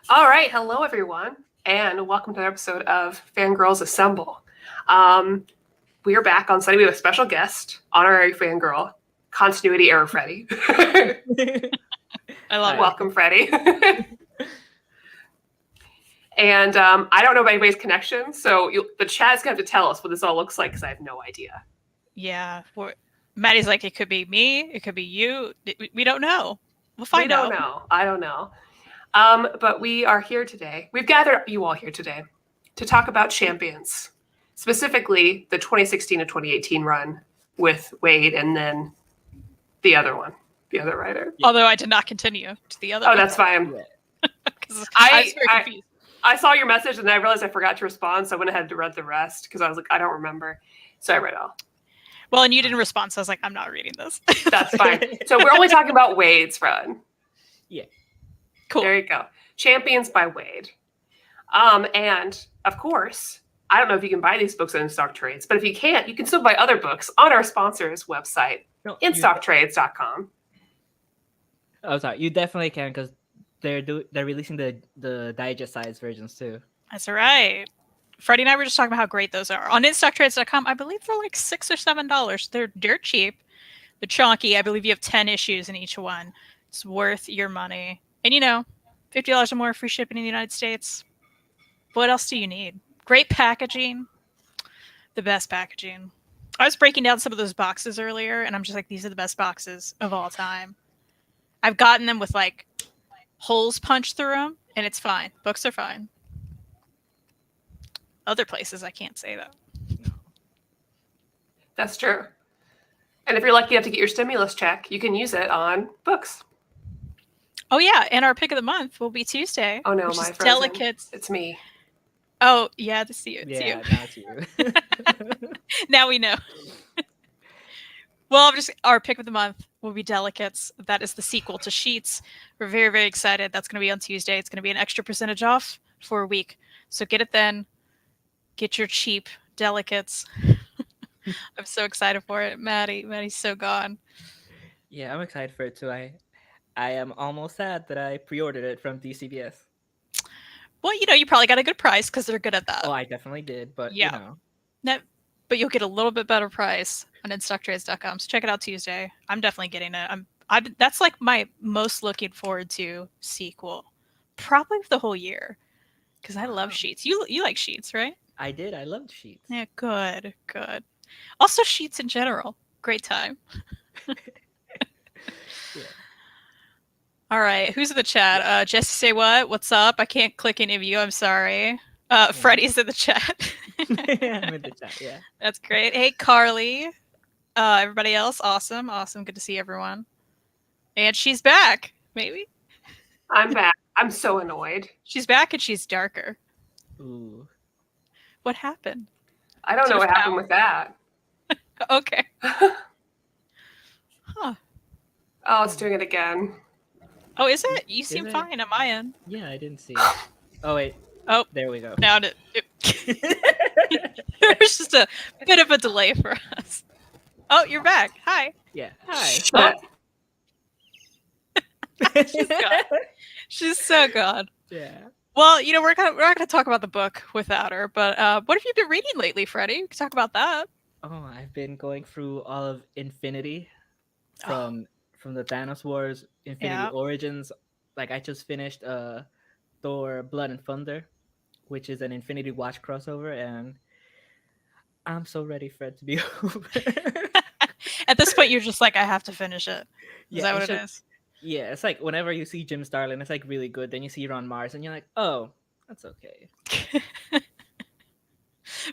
All right, hello everyone, and welcome to the episode of Fangirlz Assemble. Um, we are back on Sunday. We have a special guest, honorary fangirl, continuity error Freddie. I love it. Welcome, Freddie. And I don't know about anybody's connection, so the chat's gonna have to tell us what this all looks like because I have no idea. Yeah. Maddie's like, it could be me, it could be you. We don't know. We'll find out. We don't know. I don't know. But we are here today. We've gathered you all here today to talk about champions, specifically the 2016 to 2018 run with Wade and then the other one, the other writer. Although I did not continue to the other Oh, one. that's fine. I was very confused. I saw your message and I realized I forgot to respond, so I went ahead to read the rest because I was like, I don't remember. So I read it all. Well, and you didn't respond, so I was like, I'm not reading this. That's fine. So we're only talking about Wade's run. Yeah. Cool. There you go. Champions by Wade. And of course, I don't know if you can buy these books in stock trades, but if you can't, you can still buy other books on our sponsor's website, instocktrades.com. Oh, sorry. You definitely can because they're releasing the digest size versions too. That's right. Freddie and I were just talking about how great those are. On instocktrades.com, I believe they're like $6 or $7. They're dirt cheap. They're chunky. I believe you have 10 issues in each one. It's worth your money. And $50 or more free shipping in the United States. What else do you need? Great packaging. The best packaging. I was breaking down some of those boxes earlier, and I'm just like, these are the best boxes of all time. I've gotten them with like holes punched through them, and it's fine. Books are fine. Other places, I can't say that. That's true. And if you're lucky enough to get your stimulus check, you can use it on books. Oh, yeah. And our pick of the month will be Tuesday. Oh, no, my Delicates. It's me. Oh, yeah, to see you. Yeah, not you. Now we know. Well, our pick of the month will be Delicates. That is the sequel to Sheets. We're very, very excited. That's going to be on Tuesday. It's going to be an extra percentage off for a week. So get it then. Get your cheap Delicates. I'm so excited for it. Maddie's so gone. Yeah, I'm excited for it too. I am almost sad that I pre-ordered it from DCBS. Well, you probably got a good price because they're good at that. Oh, I definitely did, but yeah. But you'll get a little bit better price on instocktrades.com. So check it out Tuesday. I'm definitely getting it. That's like my most looking forward to sequel, probably the whole year, because I love Sheets. You like Sheets, right? I did. I loved Sheets. Yeah, good. Also, Sheets in general, great time. Yeah. All right, who's in the chat? Jesse, say what? What's up? I can't click any of you. I'm sorry. Freddie's in the chat. I'm in the chat. Yeah, that's great. Hey, Carly. Everybody else, awesome. Good to see everyone. And she's back. Maybe. I'm back. I'm so annoyed. She's back and she's darker. Ooh. What happened? I don't know what happened with that. Okay. Huh. Oh, it's doing it again. Oh, is it? You seem fine on my end. Yeah, I didn't see it. Oh, wait. Oh, there we go. Now there's just a bit of a delay for us. Oh, you're back. Hi. Yeah. Hi. She's gone. She's so gone. Yeah. Well, we're not gonna talk about the book without her. But what have you been reading lately, Freddie? We can talk about that. Oh, I've been going through all of Infinity from the Thanos Wars, Infinity Origins. Like I just finished Thor: Blood and Thunder, which is an Infinity Watch crossover, and I'm so ready for it to be over. At this point, you're just like, I have to finish it. Is that what it is? Yeah, it's like whenever you see Jim Starlin, it's like really good. Then you see Ron Mars, and you're like, oh, that's okay.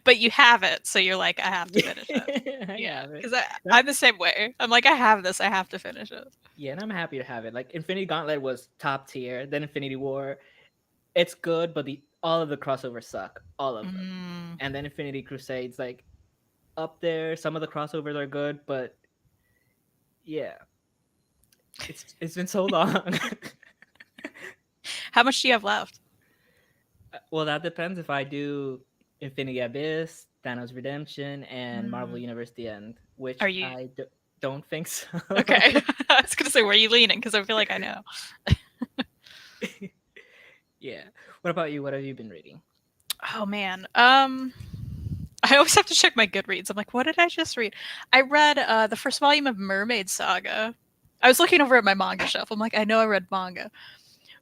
But you have it, so you're like, I have to finish it. Yeah, because I'm the same way. I'm like, I have this, I have to finish it. Yeah, and I'm happy to have it. Like Infinity Gauntlet was top tier, then Infinity War, it's good, but all of the crossovers suck, all of them. And then Infinity Crusades, like up there. Some of the crossovers are good, but yeah, it's been so long. How much do you have left? Well, that depends if I do Infinity Abyss, Thanos Redemption, and Marvel Universe: The End, which I don't think so. Okay. I was going to say, where are you leaning? Because I feel like I know. Yeah. What about you? What have you been reading? Oh man. I always have to check my Goodreads. I'm like, what did I just read? I read the first volume of Mermaid Saga. I was looking over at my manga shelf. I'm like, I know I read manga,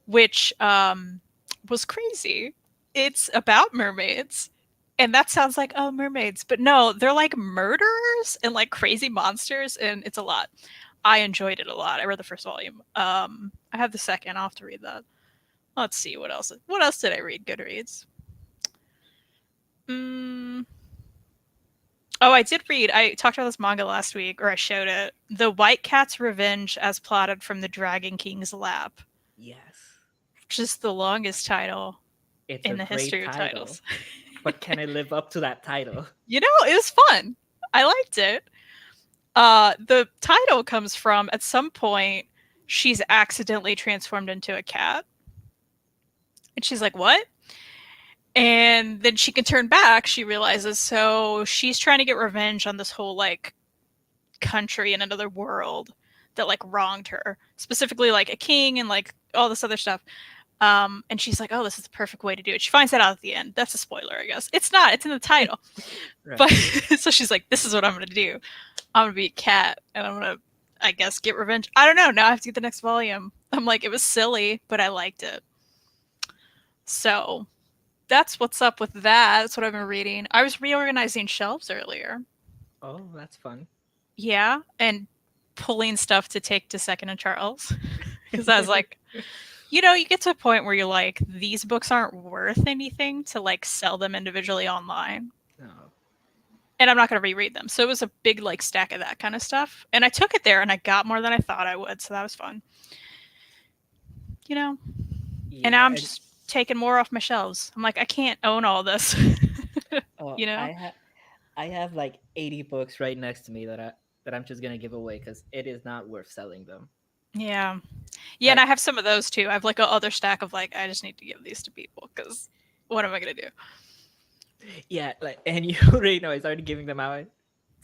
which was crazy. It's about mermaids. And that sounds like, oh, mermaids. But no, they're like murderers and like crazy monsters. And it's a lot. I enjoyed it a lot. I read the first volume. I have the second. I'll have to read that. Let's see what else. What else did I read? Goodreads. Oh, I did read. I talked about this manga last week, or I showed it. The White Cat's Revenge as plotted from the Dragon King's lap, Yes. which is the longest title It's in a the great history of title. titles. But can it live up to that title? You know, it was fun. I liked it. The title comes from, at some point, she's accidentally transformed into a cat. And she's like, what? And then she can turn back, she realizes. So she's trying to get revenge on this whole, like, country in another world that, like, wronged her. Specifically, like, a king and, like, all this other stuff. And she's like, oh, this is the perfect way to do it. She finds that out at the end. That's a spoiler, I guess. It's not. It's in the title. Right. But so she's like, this is what I'm going to do. I'm going to be a cat, and I'm going to, I guess, get revenge. I don't know. Now I have to get the next volume. I'm like, it was silly, but I liked it. So that's what's up with that. That's what I've been reading. I was reorganizing shelves earlier. Oh, that's fun. Yeah, and pulling stuff to take to Second and Charles. Because I was like, you know, you get to a point where you're like, these books aren't worth anything to, like, sell them individually online. No. And I'm not going to reread them. So it was a big, like, stack of that kind of stuff. And I took it there, and I got more than I thought I would. So that was fun. You know? Yeah, and now I'm just taking more off my shelves. I'm like, I can't own all this. You know? I have like 80 books right next to me that I'm just gonna give away because it is not worth selling them. Yeah. Yeah, and I have some of those too. I have like a other stack of like, I just need to give these to people because what am I gonna do? Yeah, like, and you already know I started giving them out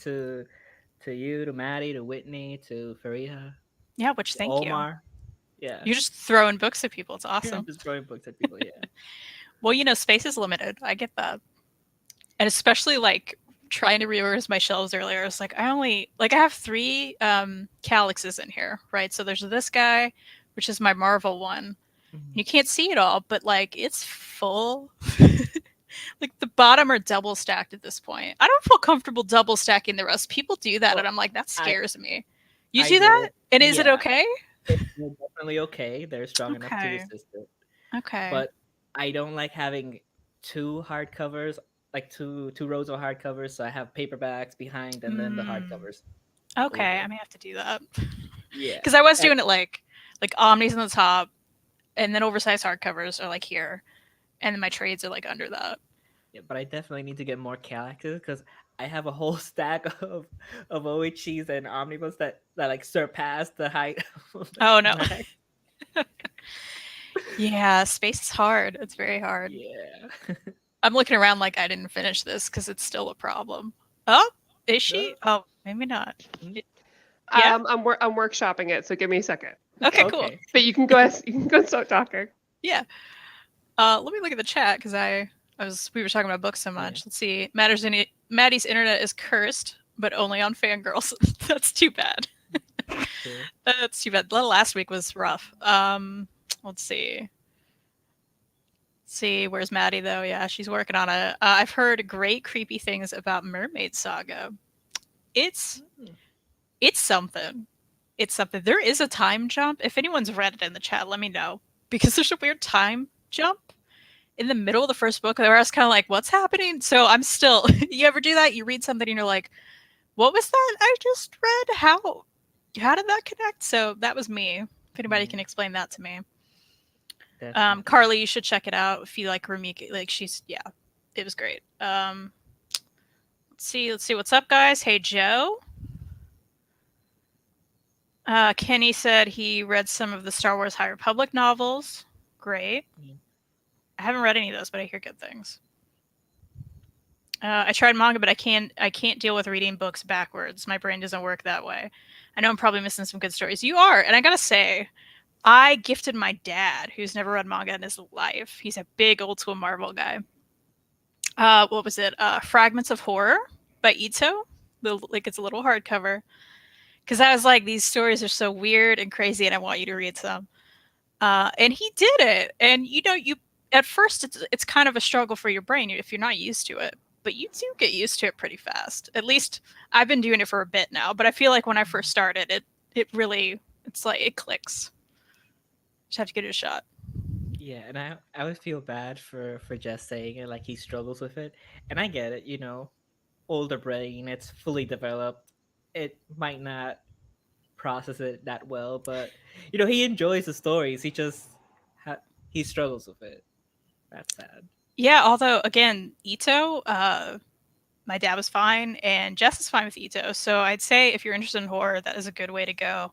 to you, to Maddie, to Whitney, to Fariha. Yeah, which thank Omar. you. Yeah. You're just throwing books at people. It's awesome. I'm just throwing books at people, yeah. Well, you know, space is limited. I get that. And especially like trying to reorganize my shelves earlier, I was like, I have 3 Calyxes in here, right? So there's this guy, which is my Marvel one. Mm-hmm. You can't see it all, but like it's full. Like the bottom are double stacked at this point. I don't feel comfortable double stacking the rest. People do that, and I'm like, that scares me. You do that? And is it okay? It's definitely okay. They're strong enough to resist it. Okay. But I don't like having 2 hardcovers, like two rows of hardcovers. So I have paperbacks behind and then the hardcovers. Okay, I may have to do that. Yeah. Because I was doing it like Omnis on the top, and then oversized hardcovers are like here, and then my trades are like under that. Yeah, but I definitely need to get more Calyxes because I have a whole stack of OHCs and Omnibus that like surpass the height. Oh no. Yeah, space is hard. It's very hard. Yeah. I'm looking around like I didn't finish this because it's still a problem. Oh, is she? No. Oh, maybe not. Yeah? I'm workshopping it, so give me a second. Okay, cool. But you can go start talking. Yeah. Let me look at the chat because we were talking about books so much. Yeah. Let's see. Maddie's internet is cursed, but only on Fangirlz. That's too bad. That's too bad. Last week was rough. Let's see. Where's Maddie though? Yeah, she's working on it. I've heard great creepy things about Mermaid Saga. It's something. It's something. There is a time jump. If anyone's read it in the chat, let me know. Because there's a weird time jump in the middle of the first book where I was kind of like, what's happening? So I'm still, you ever do that? You read something and you're like, what was that I just read? How did that connect? So that was me. If anybody can explain that to me. Carly, you should check it out if you like Ramiki. Like it was great. Let's see what's up, guys. Hey, Joe. Kenny said he read some of the Star Wars High Republic novels. Great. I haven't read any of those, but I hear good things. I tried manga, but I can't deal with reading books backwards. My brain doesn't work that way. I know I'm probably missing some good stories. You are, and I gotta say, I gifted my dad, who's never read manga in his life. He's a big old school Marvel guy. What was it? Fragments of Horror by Ito. It's a little hardcover. Because I was like, these stories are so weird and crazy, and I want you to read some. And he did it. And you at first it's kind of a struggle for your brain if you're not used to it, but you do get used to it pretty fast. At least I've been doing it for a bit now, but I feel like when I first started, it's like it clicks. Just have to give it a shot. Yeah, and I would feel bad for just saying it, like he struggles with it, and I get it. Older brain, it's fully developed. It might not process it that well, but he enjoys the stories. He struggles with it. That's sad. Yeah, although again, Ito, my dad was fine, and Jess is fine with Ito. So I'd say if you're interested in horror, that is a good way to go.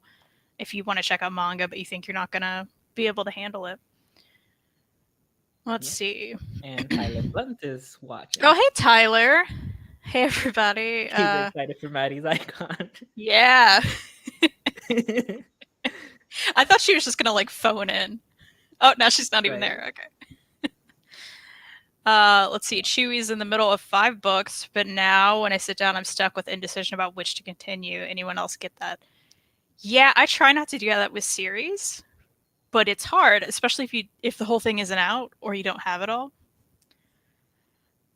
If you want to check out manga, but you think you're not gonna be able to handle it. Let's see. And Tyler Blunt is watching. Oh, hey Tyler. Hey everybody. He's excited for Maddie's icon. Yeah. I thought she was just gonna like phone in. Oh, now she's not even there. Okay. Let's see. Chewy's in the middle of 5 books, but now when I sit down, I'm stuck with indecision about which to continue. Anyone else get that? Yeah, I try not to do that with series, but it's hard, especially if the whole thing isn't out or you don't have it all.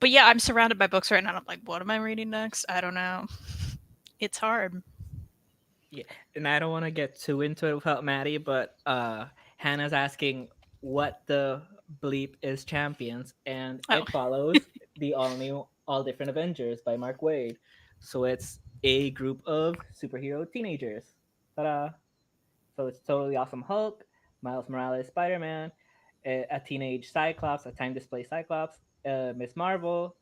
But yeah, I'm surrounded by books right now. I'm like, what am I reading next? I don't know. It's hard. Yeah, and I don't want to get too into it without Maddie, but Hannah's asking what the bleep is Champions, and it follows the all-new, all-different Avengers by Mark Waid. So it's a group of superhero teenagers. Ta-da! So it's Totally Awesome Hulk, Miles Morales Spider-Man, a teenage Cyclops, a time-displaced Cyclops, Miss Marvel,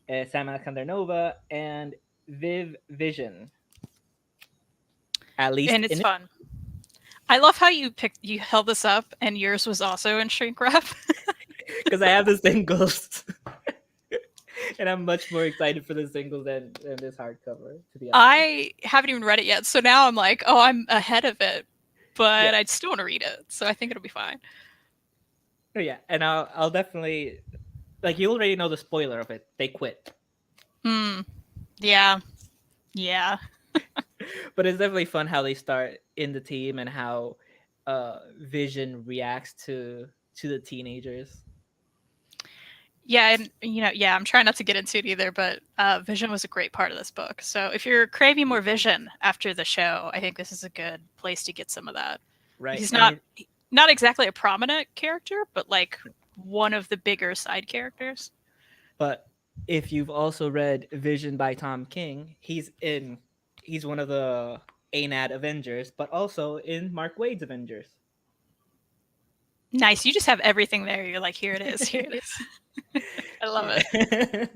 Sam Alexander Nova, and Vision. At least, and it's fun. I love how you held this up, and yours was also in shrink wrap. Because I have the singles, and I'm much more excited for the singles than this hardcover. To be honest, I haven't even read it yet, so now I'm like, oh, I'm ahead of it, but I still want to read it, so I think it'll be fine. Yeah, and I'll definitely, like, you already know the spoiler of it. They quit. Yeah. But it's definitely fun how they start in the team and how Vision reacts to the teenagers. Yeah, and I'm trying not to get into it either, but Vision was a great part of this book. So if you're craving more Vision after the show, I think this is a good place to get some of that. Right. He's not exactly a prominent character, but like one of the bigger side characters. But if you've also read Vision by Tom King, he's one of the ANAD Avengers, but also in Mark Waid's Avengers. Nice. You just have everything there. You're like, here it is. Here it is. I love it.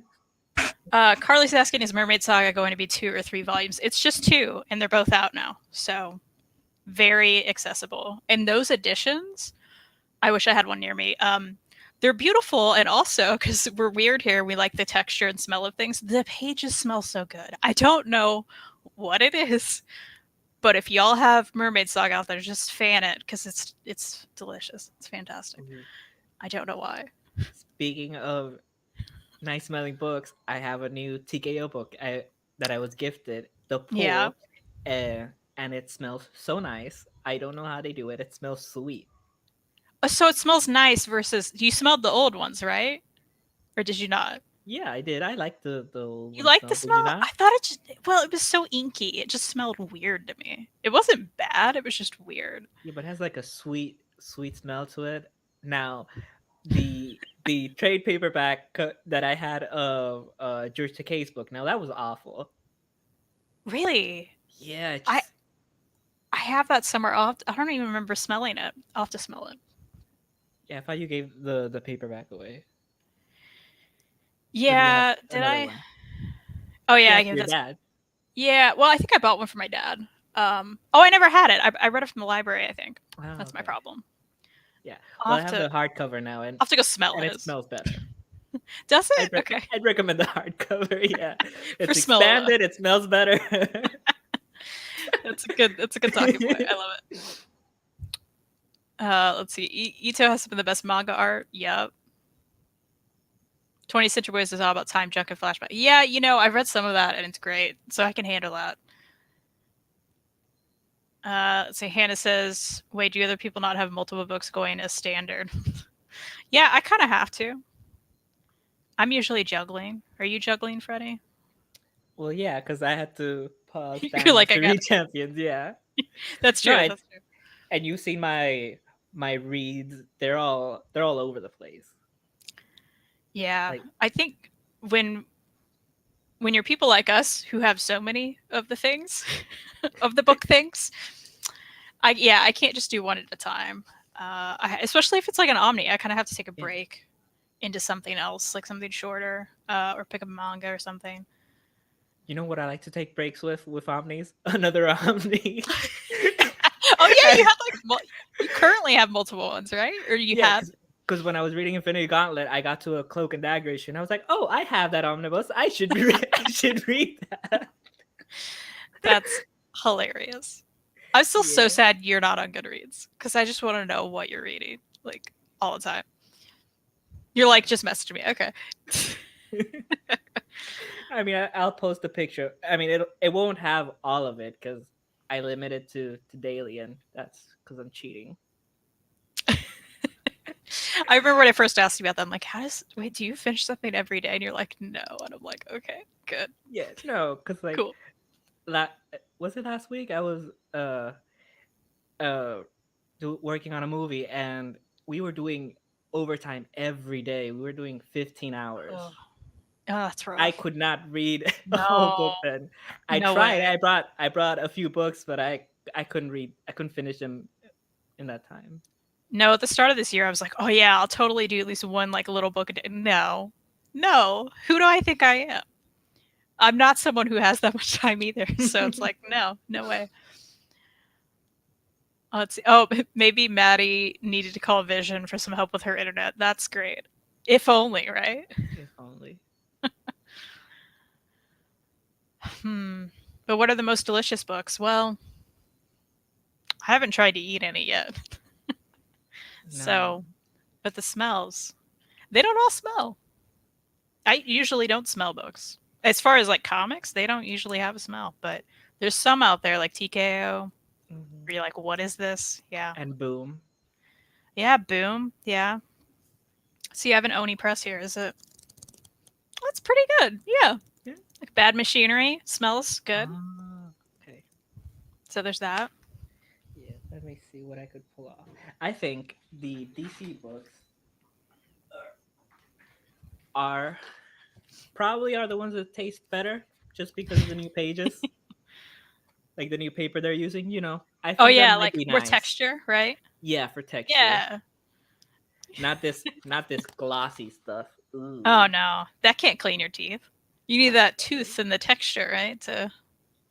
Carly's asking, is Mermaid Saga going to be 2 or 3 volumes? It's just 2, and they're both out now. So very accessible. And those editions, I wish I had one near me. They're beautiful, and also, because we're weird here, we like the texture and smell of things. The pages smell so good. I don't know what it is, but if y'all have Mermaid Saga out there, just fan it, because it's delicious. It's fantastic. Mm-hmm. I don't know why. Speaking of nice smelling books, I have a new TKO book that I was gifted. The Pool. Yeah. And it smells so nice. I don't know how they do it. It smells sweet. So it smells nice versus you smelled the old ones, right? Or did you not? Yeah, I did. I liked the old You like the smell? I thought it was so inky. It just smelled weird to me. It wasn't bad. It was just weird. Yeah, but it has like a sweet smell to it. Now, the trade paperback that I had of George Takei's book. Now that was awful. Really? Yeah. I have that somewhere. I don't even remember smelling it. I'll have to smell it. Yeah, I thought you gave the paperback away. Yeah, did I? One? Oh yeah, I gave that. Dad. Yeah, well, I think I bought one for my dad. I never had it. I read it from the library. I think that's my problem. Yeah, well, I have the hardcover now, and I'll have to go smell it. And it smells better. Does it? Okay. I'd recommend the hardcover. Yeah, it's expanded. It smells better. That's a good talking point. I love it. Let's see. Ito has some of the best manga art. Yep. 20 Century Boys is all about time junk and flashback. Yeah, I've read some of that and it's great, so I can handle that. Let's see. Hannah says, "Wait, do other people not have multiple books going as standard?" Yeah, I kind of have to. I'm usually juggling. Are you juggling, Freddie? Well, yeah, because I had to pause You're down like, to I got read it. Champions. Yeah, That's true. No, That's true. and you've seen my reads. They're all over the place. Yeah, Like, I think when you're people like us who have so many of the things, of the book things, I can't just do one at a time. Especially if it's like an Omni, I kind of have to take a break into something else, like something shorter, or pick up a manga or something. You know what I like to take breaks with Omnis? Another Omni. Oh yeah, you have you currently have multiple ones, right? Or you have? Because when I was reading Infinity Gauntlet, I got to a Cloak and Dagger issue, and I was like, "Oh, I have that omnibus. I should read that." That's hilarious. I'm still so sad you're not on Goodreads because I just want to know what you're reading, like all the time. You're like, just message me, okay? I mean, I'll post a picture. I mean, it won't have all of it because I limit it to daily, and that's because I'm cheating. I remember when I first asked you about that. I'm like, do you finish something every day? And you're like, no. And I'm like, okay, good. Yeah, no, because like, cool. Was it last week? I was working on a movie, and we were doing overtime every day. We were doing 15 hours. Oh, that's rough. I could not read a whole book then. I tried. Way. I brought a few books, but I couldn't read. I couldn't finish them in that time. No, at the start of this year, I was like, oh yeah, I'll totally do at least one like little book a day. No. Who do I think I am? I'm not someone who has that much time either. So it's like, no way. Let's see. Oh, maybe Maddie needed to call Vision for some help with her internet. That's great. If only, right? If only. But what are the most delicious books? Well, I haven't tried to eat any yet. No. So, but the smells, they don't all smell. I usually don't smell books. As far as like comics, they don't usually have a smell, but there's some out there like TKO where you're like, what is this? Yeah. And Boom. Yeah, Boom. Yeah. So you have an Oni press here, is it? That's pretty good. Yeah. Like Bad Machinery. Smells good. Okay. So there's that. Yeah, let me see what I could pull off. I think the DC books are the ones that taste better just because of the new pages. Like the new paper they're using, I think like more texture, right? Yeah, for texture. Yeah. Not this glossy stuff. Ooh. Oh no, that can't clean your teeth. You need that tooth and the texture, right, to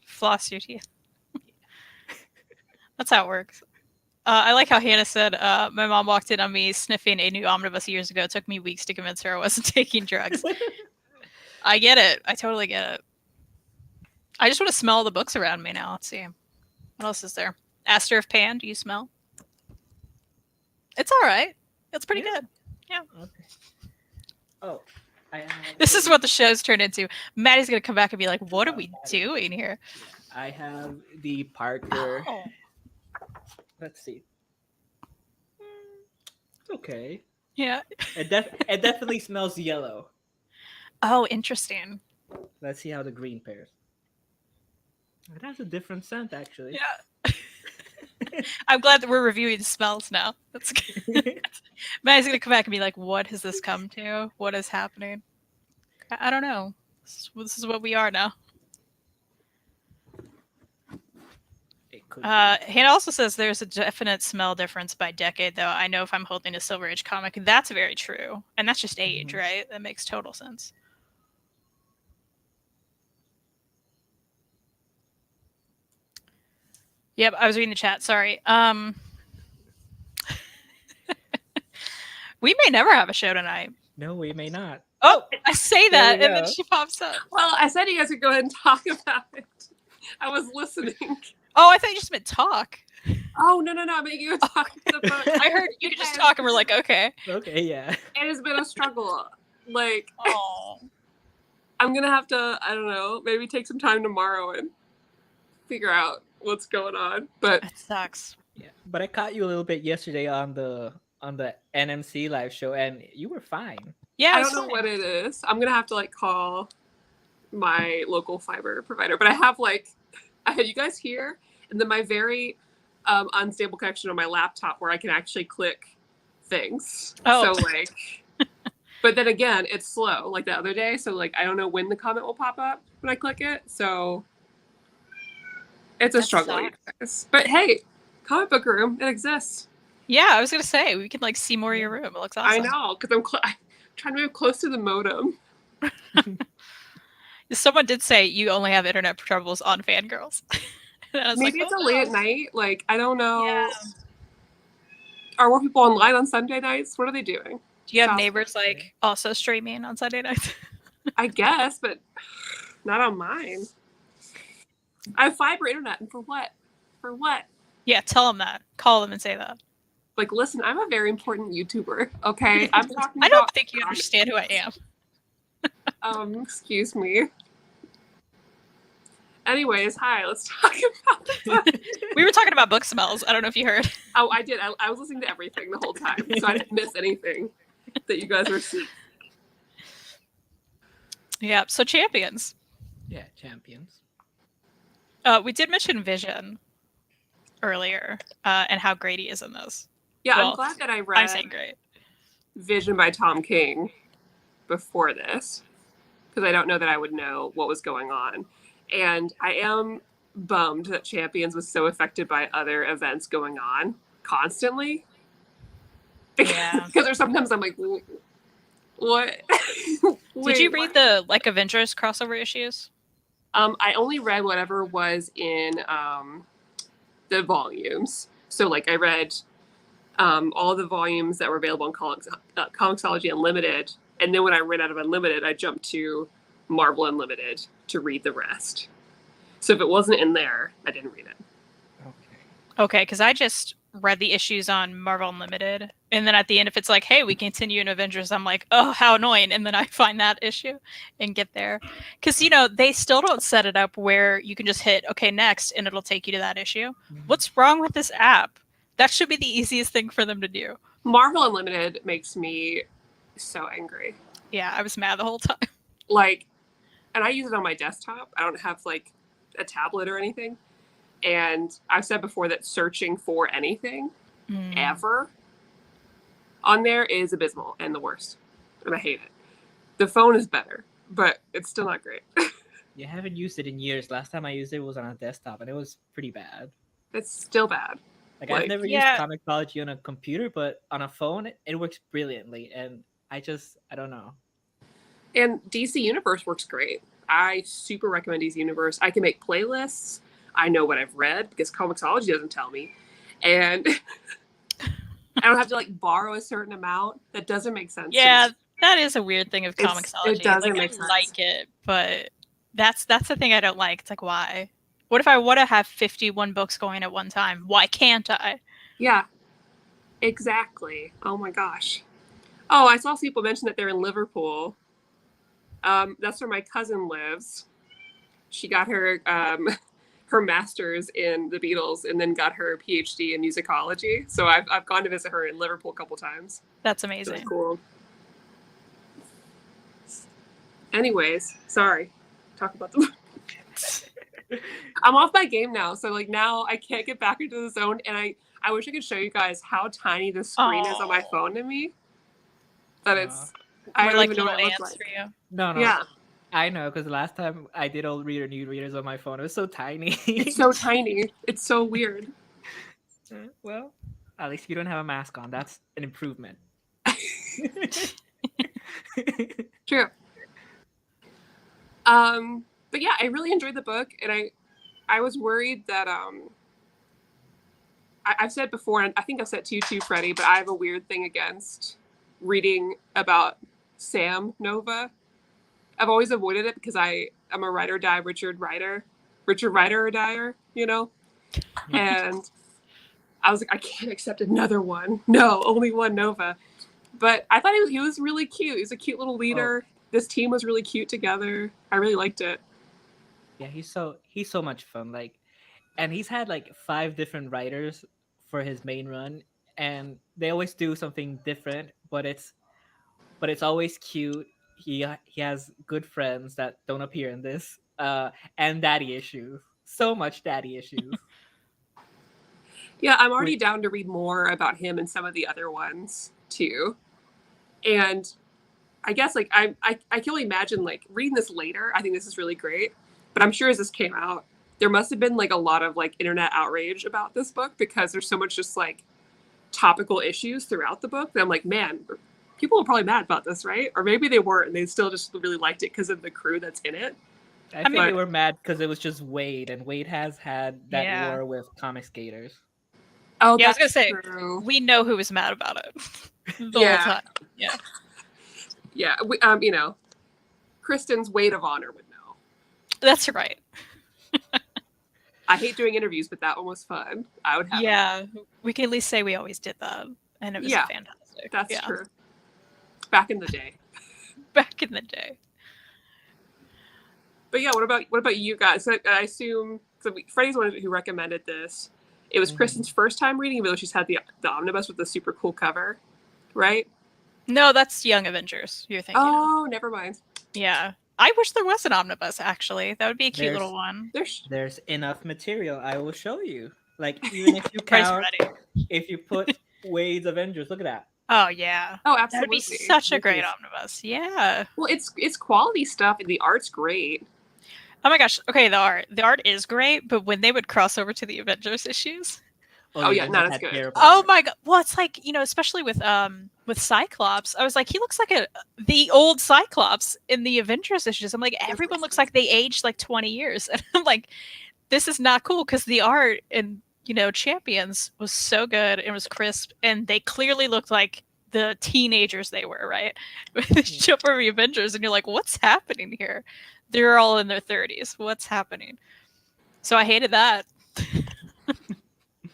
floss your teeth. That's how it works. I like how Hannah said, my mom walked in on me sniffing a new omnibus years ago. It took me weeks to convince her I wasn't taking drugs. I get it. I totally get it. I just want to smell the books around me now. Let's see. What else is there? Aster of Pan, do you smell? It's all right. It's pretty good. Yeah. Okay. Oh. This is what the show's turned into. Maddie's going to come back and be like, what are we doing here? I have the Parker. Oh. Let's see. It's okay. Yeah. It definitely smells yellow. Oh, interesting. Let's see how the green pairs. It has a different scent, actually. Yeah. I'm glad that we're reviewing smells now. That's good. Maddie's going to come back and be like, what has this come to? What is happening? I don't know. This is what we are now. Hannah also says there's a definite smell difference by decade, though. I know if I'm holding a Silver Age comic, that's very true. And that's just age, right? That makes total sense. Yep, I was reading the chat. Sorry. We may never have a show tonight. No, we may not. Oh, I say that, and then she pops up. Well, I said you guys could go ahead and talk about it. I was listening. Oh, I thought you just meant talk. Oh no, I'm making you talk to the book. I heard you could just talk, and we're like, okay. Okay, yeah. It has been a struggle. Like, Oh, I'm gonna have to, I don't know, maybe take some time tomorrow and figure out what's going on. But it sucks. Yeah, but I caught you a little bit yesterday on the NMC live show, and you were fine. Yeah, I don't know what it is. I'm gonna have to like call my local fiber provider. But I had you guys here, and then my very unstable connection on my laptop where I can actually click things. Oh. So like, but then again, it's slow like the other day. So like, I don't know when the comment will pop up when I click it. So it's a struggle, you guys. But hey, comic book room, it exists. Yeah, I was gonna say we can like see more of your room. It looks awesome. I know, because I'm trying to move close to the modem. Someone did say you only have internet troubles on Fangirlz. Maybe it's a late at night. Like, I don't know. Yeah. Are more people online on Sunday nights? What are they doing? Do you have neighbors like also streaming on Sunday nights? I guess, but not on mine. I have fiber internet, and for what? For what? Yeah, tell them that. Call them and say that. Like, listen, I'm a very important YouTuber. Okay, I'm talking. I don't think you understand who I am. Excuse me. Anyways, hi. Let's talk about the book. We were talking about book smells. I don't know if you heard. Oh, I did. I was listening to everything the whole time, so I didn't miss anything that you guys were seeing. Yeah. So champions. Yeah, champions. We did mention Vision earlier, and how great he is in this. Yeah, Well, I'm glad that I read I'm saying great. Vision by Tom King before this, because I don't know that I would know what was going on. And I am bummed that Champions was so affected by other events going on constantly. Yeah. Because there's sometimes I'm like, what? Did you read the like Avengers crossover issues? I only read whatever was in the volumes. So like I read all the volumes that were available on Comixology Unlimited. And then when I ran out of Unlimited, I jumped to Marvel Unlimited to read the rest. So if it wasn't in there, I didn't read it. Okay, because I just read the issues on Marvel Unlimited. And then at the end, if it's like, hey, we continue in Avengers, I'm like, oh, how annoying. And then I find that issue and get there. Because, you know, they still don't set it up where you can just hit, okay, next, and it'll take you to that issue. Mm-hmm. What's wrong with this app? That should be the easiest thing for them to do. Marvel Unlimited makes me so angry. Yeah, I was mad the whole time. Like, and I use it on my desktop. I don't have like a tablet or anything. And I've said before that searching for anything ever on there is abysmal and the worst. And I hate it. The phone is better, but it's still not great. You haven't used it in years. Last time I used it was on a desktop, and it was pretty bad. It's still bad. Like I've never used Comixology on a computer, but on a phone, it works brilliantly. And I don't know. And DC Universe works great. I super recommend DC Universe. I can make playlists. I know what I've read because Comixology doesn't tell me. And I don't have to like borrow a certain amount. That doesn't make sense. Yeah, that is a weird thing of Comixology. It doesn't make sense. I like it, but that's the thing I don't like. It's like, why? What if I want to have 51 books going at one time? Why can't I? Yeah, exactly. Oh my gosh. Oh, I saw people mention that they're in Liverpool. That's where my cousin lives. She got her her master's in the Beatles and then got her PhD in musicology. So I've gone to visit her in Liverpool a couple times. That's amazing. That's cool. Anyways, sorry. Talk about the I'm off my game now. So like now I can't get back into the zone. And I wish I could show you guys how tiny the screen is on my phone to me. That it's I don't even know what it looks like. For you. No. Yeah. I know, because the last time I did old reader new readers on my phone, it was so tiny. It's so tiny. It's so weird. Well, at least you don't have a mask on. That's an improvement. True. But yeah, I really enjoyed the book, and I was worried that I've said before, and I think I've said to you too, Freddie, but I have a weird thing against reading about Sam Nova. I've always avoided it because I'm a ride or die Richard Rider or Dyer, you know? And I was like, I can't accept another one. No, only one Nova. But I thought he was really cute. He's a cute little leader. This team was really cute together. I really liked it. Yeah, he's so much fun. Like, and he's had like 5 different writers for his main run, and they always do something different, but it's always cute. He has good friends that don't appear in this, and daddy issues. So much daddy issues. Yeah, I'm already down to read more about him and some of the other ones too. And I guess like I can only imagine like reading this later. I think this is really great. But I'm sure as this came out, there must have been like a lot of like internet outrage about this book because there's so much just like topical issues throughout the book that I'm like, man, people are probably mad about this, right? Or maybe they weren't and they still just really liked it because of the crew that's in it. I think they were mad because it was just Wade, and Wade has had that war with comic skaters. Oh, yeah, I was gonna say true. We know who was mad about it the whole time. Yeah, yeah. We, you know, Kristan's Weight of Honor would know. That's right. I hate doing interviews, but that one was fun. I would have. Yeah, we can at least say we always did that, and it was fantastic. That's true. Back in the day. Back in the day. But yeah, what about you guys? So I assume Freddie's one who recommended this. It was Kristan's first time reading, even though she's had the omnibus with the super cool cover, right? No, that's Young Avengers. You're thinking. Oh, never mind. Yeah, I wish there was an omnibus. Actually, that would be a cute little one. There's enough material. I will show you. Like even if you count, if you put Wade's Avengers, look at that. Oh yeah. Oh, absolutely. That'd be such a great omnibus. Yeah. Well, it's quality stuff, and the art's great. Oh my gosh. Okay, the art is great, but when they would cross over to the Avengers issues. Oh yeah, not as good. Oh my god. Well, it's like, especially with Cyclops, I was like, he looks like the old Cyclops in the Avengers issues. I'm like, everyone looks like they aged like 20 years. And I'm like, this is not cool because the art in Champions was so good. It was crisp, and they clearly looked like the teenagers they were, right? They jump over the Avengers, and you're like, what's happening here? They're all in their 30s. What's happening? So I hated that.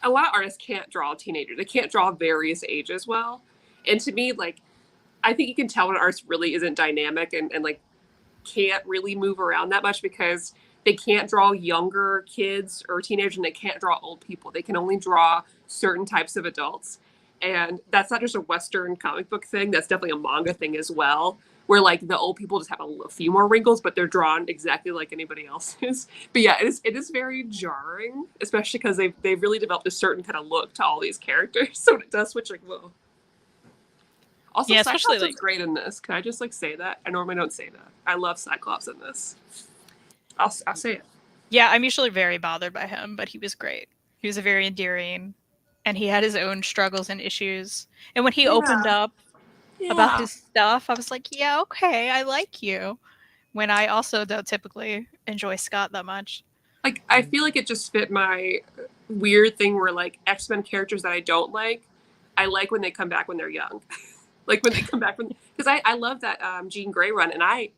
A lot of artists can't draw teenagers. They can't draw various ages well. And to me, like, I think you can tell when an artist really isn't dynamic and like can't really move around that much because they can't draw younger kids or teenagers, and they can't draw old people. They can only draw certain types of adults. And that's not just a Western comic book thing. That's definitely a manga thing as well, where like the old people just have a few more wrinkles, but they're drawn exactly like anybody else's. But yeah, it is very jarring, especially because they've really developed a certain kind of look to all these characters. So it does switch like, whoa. Also, yeah, Cyclops is great in this. Can I just like say that? I normally don't say that. I love Cyclops in this. I'll say it. Yeah, I'm usually very bothered by him, but he was great. He was very endearing, and he had his own struggles and issues. And when he opened up about his stuff, I was like, yeah, okay, I like you. When I also don't typically enjoy Scott that much. Like, I feel like it just fit my weird thing where like X-Men characters that I don't like, I like when they come back when they're young. Like when they come back because I love that Jean Grey run, and I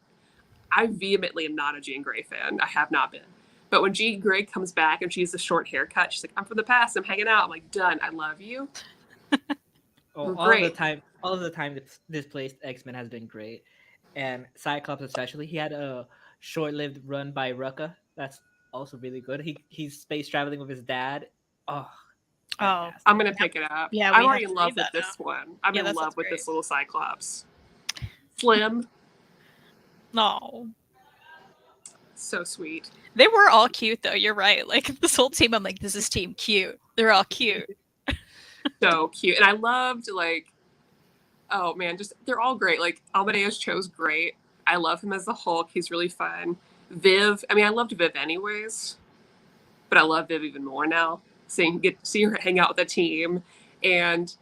vehemently am not a Jean Grey fan. I have not been. But when Jean Grey comes back and she has the short haircut, she's like, I'm from the past, I'm hanging out. I'm like, done. I love you. All of the time this placed X-Men has been great. And Cyclops especially, he had a short-lived run by Rucka. That's also really good. He's space traveling with his dad. Oh, I'm gonna pick it up. Yeah, I'm already in love with this one. I'm in love with this little Cyclops. Slim. No. So sweet. They were all cute though. You're right. Like this whole team, I'm like, this is team cute. They're all cute. So cute. And I loved like, oh man, just they're all great. Like Amadeus Cho's great. I love him as the Hulk. He's really fun. Viv. I mean, I loved Viv anyways, but I love Viv even more now. Get to see her hang out with the team, and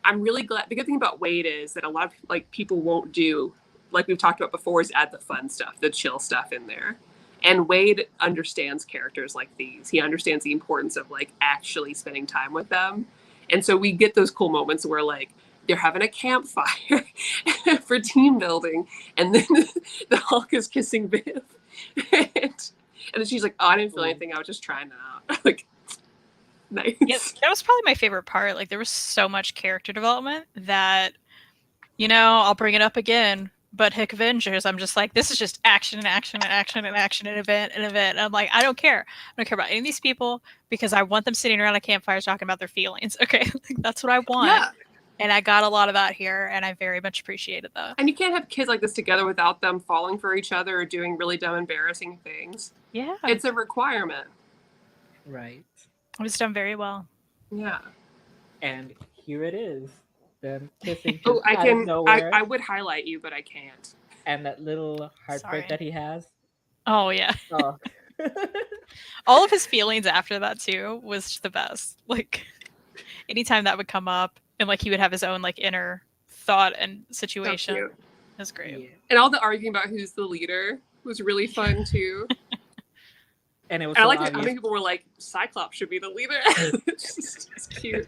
I'm really glad. The good thing about Wade is that a lot of like people won't do, like we've talked about before, is add the fun stuff, the chill stuff in there. And Wade understands characters like these. He understands the importance of like actually spending time with them, and so we get those cool moments where like they're having a campfire for team building, and then the Hulk is kissing Viv, and then she's like, "Oh, I didn't feel anything. I was just trying it out." Like. Nice. Yeah, that was probably my favorite part. Like there was so much character development that, I'll bring it up again. But Hick Avengers, I'm just like, this is just action and action and action and action and event and event. And I'm like, I don't care. I don't care about any of these people because I want them sitting around a campfire talking about their feelings. Okay, like, that's what I want. Yeah. And I got a lot of that here, and I very much appreciated that. And you can't have kids like this together without them falling for each other or doing really dumb, embarrassing things. Yeah. It's a requirement. Right. It was done very well. Yeah. And here it is. Them kissing. Oh, I out of can. nowhere. I would highlight you, but I can't. And that little heartbreak Sorry. that he has. Oh, yeah. Oh. All of his feelings after that, too, was the best. Like, anytime that would come up, and, like, he would have his own, like, inner thought and situation. So It was great. Yeah. And all the arguing about who's the leader was really fun, too. And it was And I so like that obvious. how many people were like, Cyclops should be the leader. It's cute.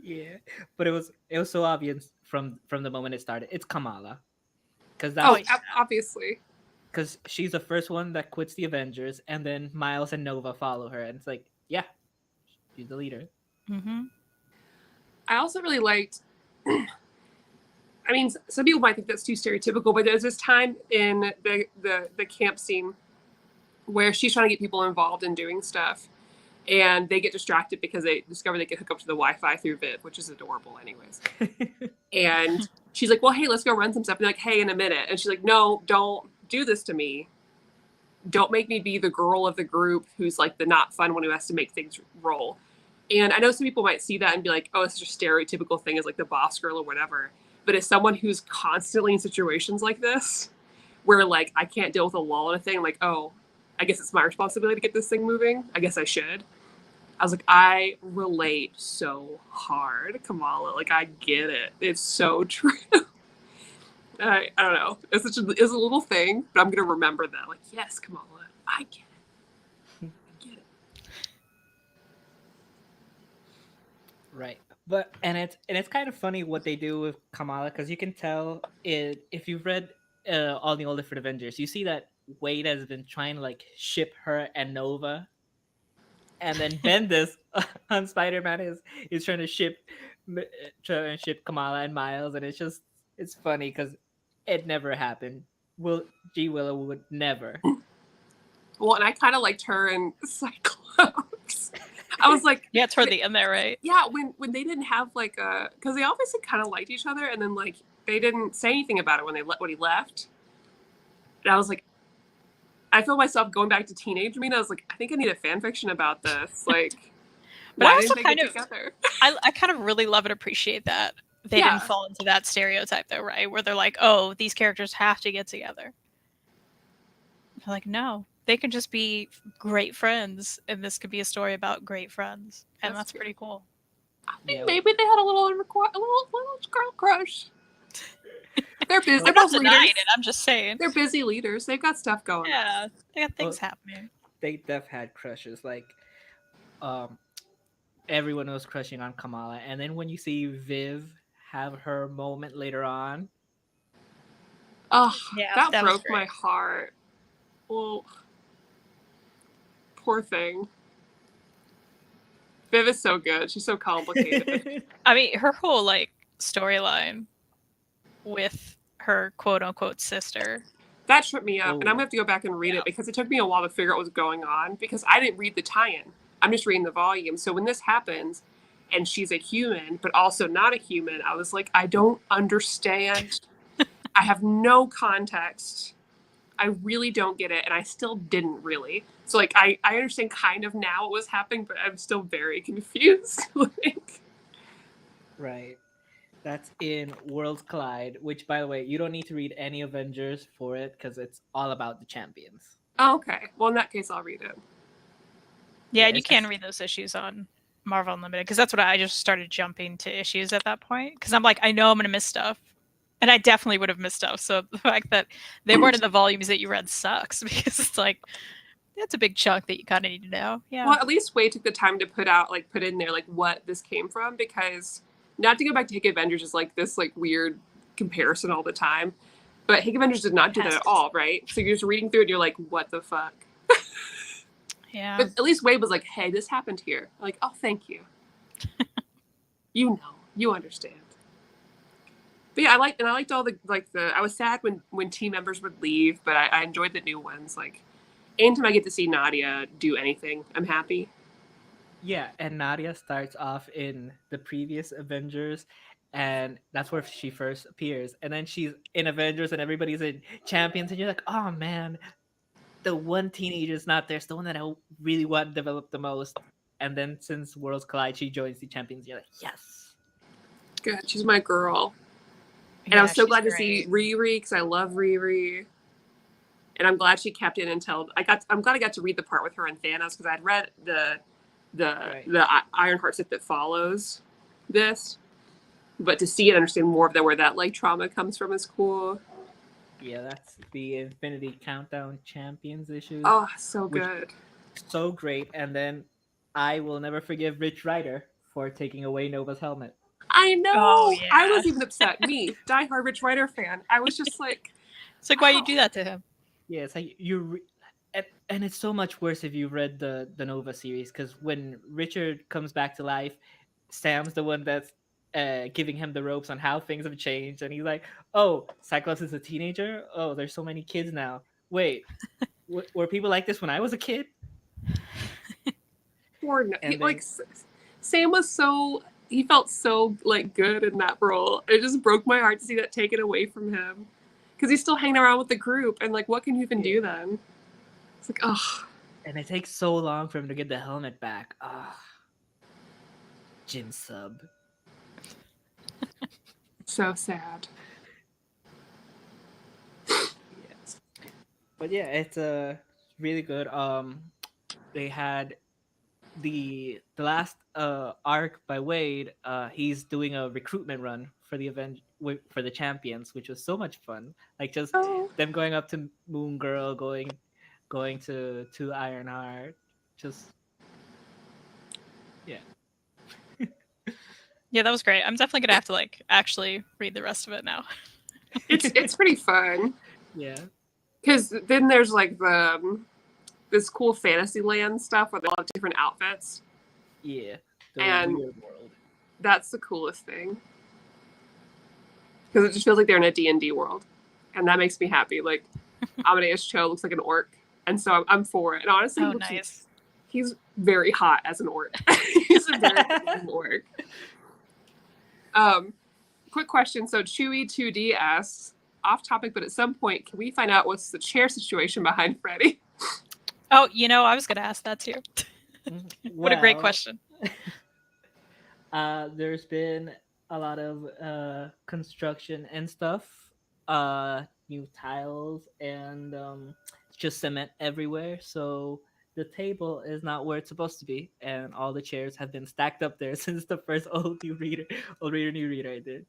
Yeah, but it was so obvious from the moment it started. It's Kamala, because Oh, that's obviously. because she's the first one that quits the Avengers, and then Miles and Nova follow her, and it's like, yeah, she's the leader. Mm-hmm. I also really liked. I mean, some people might think that's too stereotypical, but there's this time in the camp scene where she's trying to get people involved in doing stuff, and they get distracted because they discover they can hook up to the Wi-Fi through Viv, which is adorable, anyways. And she's like, "Well, hey, let's go run some stuff." And they're like, "Hey, in a minute." And she's like, "No, don't do this to me. Don't make me be the girl of the group who's like the not fun one who has to make things roll." And I know some people might see that and be like, "Oh, it's such a stereotypical thing as like the boss girl or whatever." But as someone who's constantly in situations like this, where like I can't deal with a lull in a thing, I'm like, "Oh, I guess it's my responsibility to get this thing moving. I guess I should." I was like, I relate so hard, Kamala. Like, I get it. It's so true. I don't know. It's a little thing, but I'm gonna remember that. Like, yes, Kamala, I get it. I get it. Right, but it's kind of funny what they do with Kamala, because you can tell if you've read all the old different Avengers, you see that Wade has been trying to like ship her and Nova. And then Bendis on Spider-Man is trying to ship Kamala and Miles, and it's funny because it never happened. Willow would never. Well, and I kind of liked her and Cyclops. I was like, Yeah, toward the end there, right? yeah, when they didn't have like a, because they obviously kind of liked each other, and then like they didn't say anything about it when he left. And I was like, I feel myself going back to teenage me, and I was like, I think I need a fan fiction about this. Like, But I didn't also think kind it of, together. I kind of really love and appreciate that they Yeah. didn't fall into that stereotype, though, right? Where they're like, oh, these characters have to get together. They're like, no, they can just be great friends, and this could be a story about great friends, and That's that's pretty cool. I think Yeah. maybe they had a little girl crush. They're busy. They're I'm not both denying leaders. it. I'm just saying. They're busy leaders. They've got stuff going on. Yeah, they got things Well, happening. They def had crushes, like everyone was crushing on Kamala, and then when you see Viv have her moment later on, Oh, Yeah, that that was broke my great. heart. Well, poor thing. Viv is so good. She's so complicated. I mean, her whole like storyline with her quote unquote sister. That tripped me up, and I'm Oh. gonna have to go back and read Yeah. it because it took me a while to figure out what was going on because I didn't read the tie-in. I'm just reading the volume. So when this happens, and she's a human but also not a human, I was like, I don't understand. I have no context. I really don't get it, and I still didn't really. So like, I understand kind of now what was happening, but I'm still very confused. Like, right? That's in Worlds Collide, which, by the way, you don't need to read any Avengers for it because it's all about the champions. oh, okay. Well, in that case, I'll read it. Yeah, Yeah, and you it's can just- read those issues on Marvel Unlimited because that's what I just started jumping to issues at that point because I'm like, I know I'm gonna miss stuff, and I definitely would have missed stuff. So the fact that they weren't in the volumes that you read sucks because it's like that's a big chunk that you kind of need to know. Yeah, Well, at least Wade took the time to put in there like what this came from, because not to go back to Hick Avengers is like this like weird comparison all the time, but Hick Avengers did not do that at all, right? So you're just reading through it, and you're like, what the fuck? Yeah. But at least Wade was like, "Hey, this happened here." I'm like, "Oh, thank you." You understand. But yeah, I liked all the I was sad when team members would leave, but I enjoyed the new ones. Like, anytime I get to see Nadia do anything, I'm happy. Yeah, and Nadia starts off in the previous Avengers, and that's where she first appears. And then she's in Avengers, and everybody's in Champions, and you're like, oh man, the one teenager's not there. It's the one that I really want to develop the most. And then since Worlds Collide, she joins the Champions. You're like, yes. Good, she's my girl. And Yeah, I was so she's glad to great. see Riri because I love Riri. And I'm glad she kept it until I'm glad I got to read the part with her and Thanos because I'd read the Ironheart Sith that follows this. But to see and understand more of where that like trauma comes from is cool. Yeah, that's the Infinity Countdown Champions issue. Oh, so good. So great. And then I will never forgive Rich Rider for taking away Nova's helmet. I know. Oh, yeah. I was even upset. Me, diehard Rich Rider fan. I was just like, It's like, why you do that to him? Yeah, it's like and it's so much worse if you read the Nova series, because when Richard comes back to life, Sam's the one that's giving him the ropes on how things have changed, and he's like, "Oh, Cyclops is a teenager. Oh, there's so many kids now. Wait, were people like this when I was a kid?" Sam was so. He felt so like good in that role. It just broke my heart to see that taken away from him. Because he's still hanging around with the group, and like, what can you even do then? It's like, ugh. And it takes so long for him to get the helmet back. Ah, Jim Sub. So sad. Yes. But yeah, it's really good. They had the last arc by Wade. He's doing a recruitment run for the Champions, which was so much fun. Like just them going up to Moon Girl, going to Ironheart, just yeah. Yeah, that was great. I'm definitely gonna have to like actually read the rest of it now. It's pretty fun. Yeah. Because then there's like this cool Fantasyland stuff where they all have different outfits. Yeah. And weird world. That's the coolest thing. Because it just feels like they're in a D&D world. And that makes me happy. Like, Amadeus Cho looks like an orc. And so I'm for it. And honestly, Nice. He's very hot as an orc. He's a very good orc. Quick question. So Chewy2D asks, off topic, but at some point, can we find out what's the chair situation behind Freddie? Oh, I was going to ask that too. What a great question. There's been a lot of construction and stuff. New tiles and just cement everywhere. So the table is not where it's supposed to be, and all the chairs have been stacked up there since the first old reader, new reader I did.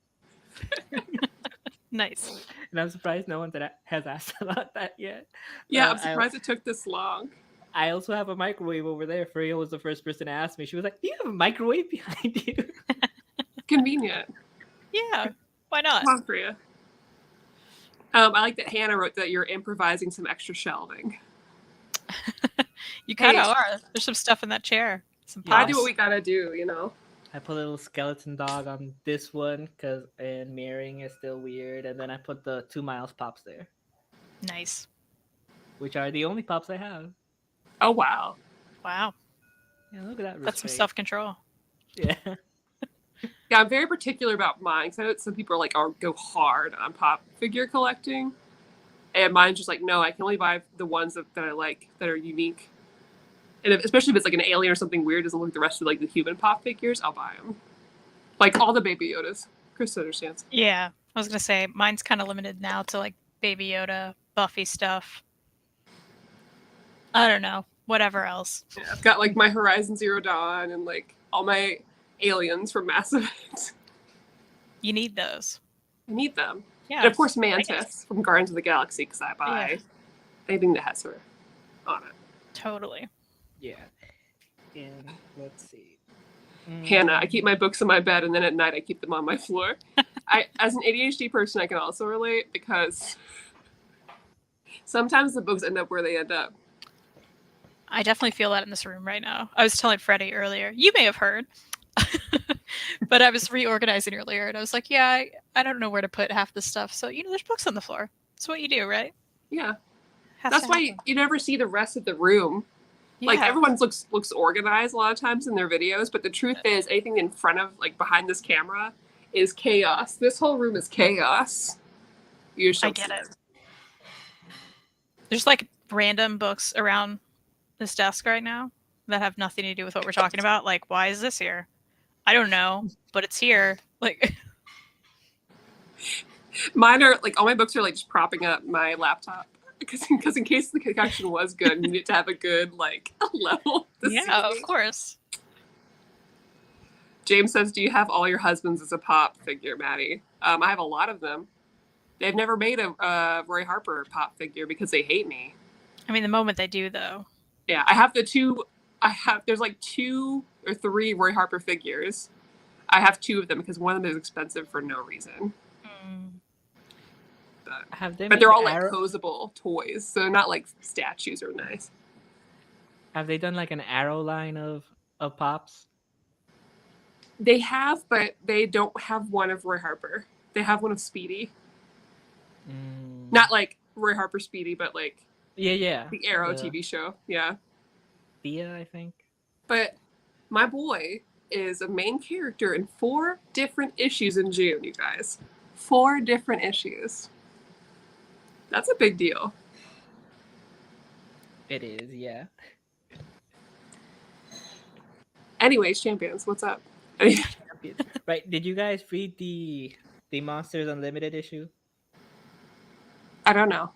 Nice. And I'm surprised no one has asked about that yet. Yeah, I'm surprised it took this long. I also have a microwave over there. Freya was the first person to ask me. She was like, "Do you have a microwave behind you?" Convenient. Yeah, why not? Come on, Freya. I like that Hannah wrote that you're improvising some extra shelving. You kind of are. There's some stuff in that chair. I do what we gotta do, I put a little skeleton dog on this one and mirroring is still weird. And then I put the 2 Miles pops there. Nice. Which are the only pops I have. Oh, wow. Wow. Yeah, look at that. That's some self-control. Yeah. Yeah, I'm very particular about mine. Because I know some people are like, go hard on pop figure collecting. And mine's just like, no, I can only buy the ones that I like, that are unique. And especially if it's like an alien or something weird, doesn't look like the rest of like the human pop figures, I'll buy them. Like all the Baby Yodas. Chris understands. Yeah, I was gonna say mine's kind of limited now to like Baby Yoda, Buffy stuff. I don't know, whatever else. Yeah, I've got like my Horizon Zero Dawn and like all my aliens from Mass Effect. You need those. I need them. Yeah. And of course Mantis from Guardians of the Galaxy, because I buy anything that has her on it. Totally. Yeah. And let's see. Hannah, I keep my books on my bed, and then at night I keep them on my floor. As an ADHD person, I can also relate, because sometimes the books end up where they end up. I definitely feel that in this room right now. I was telling Freddie earlier. You may have heard. But I was reorganizing earlier, and I was like, yeah, I don't know where to put half this stuff. So, there's books on the floor. That's what you do, right? Yeah. Has That's to why happen. you never see the rest of the room. Like Yeah. everyone looks organized a lot of times in their videos, but the truth is anything in front of, like behind this camera, is chaos. This whole room is chaos. You just I don't get see it. There's like random books around this desk right now that have nothing to do with what we're talking about. Like, why is this here? I don't know, but it's here. Like, Mine are like all my books are like just propping up my laptop because in case the connection was good, you need to have a good like level. To see yeah, me. of course. James says, "Do you have all your husbands as a pop figure, Maddie?" I have a lot of them. They've never made a Roy Harper pop figure because they hate me. I mean, the moment they do, though. Yeah, I have the two. There's like 2 or 3 Roy Harper figures. I have 2 of them because one of them is expensive for no reason. But they're all like posable toys, so not like statues are nice. Have they done like an Arrow line of pops? They have, but they don't have one of Roy Harper. They have one of Speedy. Not like Roy Harper Speedy, but like yeah, the Arrow TV show. Yeah. Thea, I think. But my boy is a main character in 4 different issues in June, you guys. 4 different issues. That's a big deal. It is, yeah. Anyways, champions, what's up? Right, did you guys read the Monsters Unlimited issue? I don't know.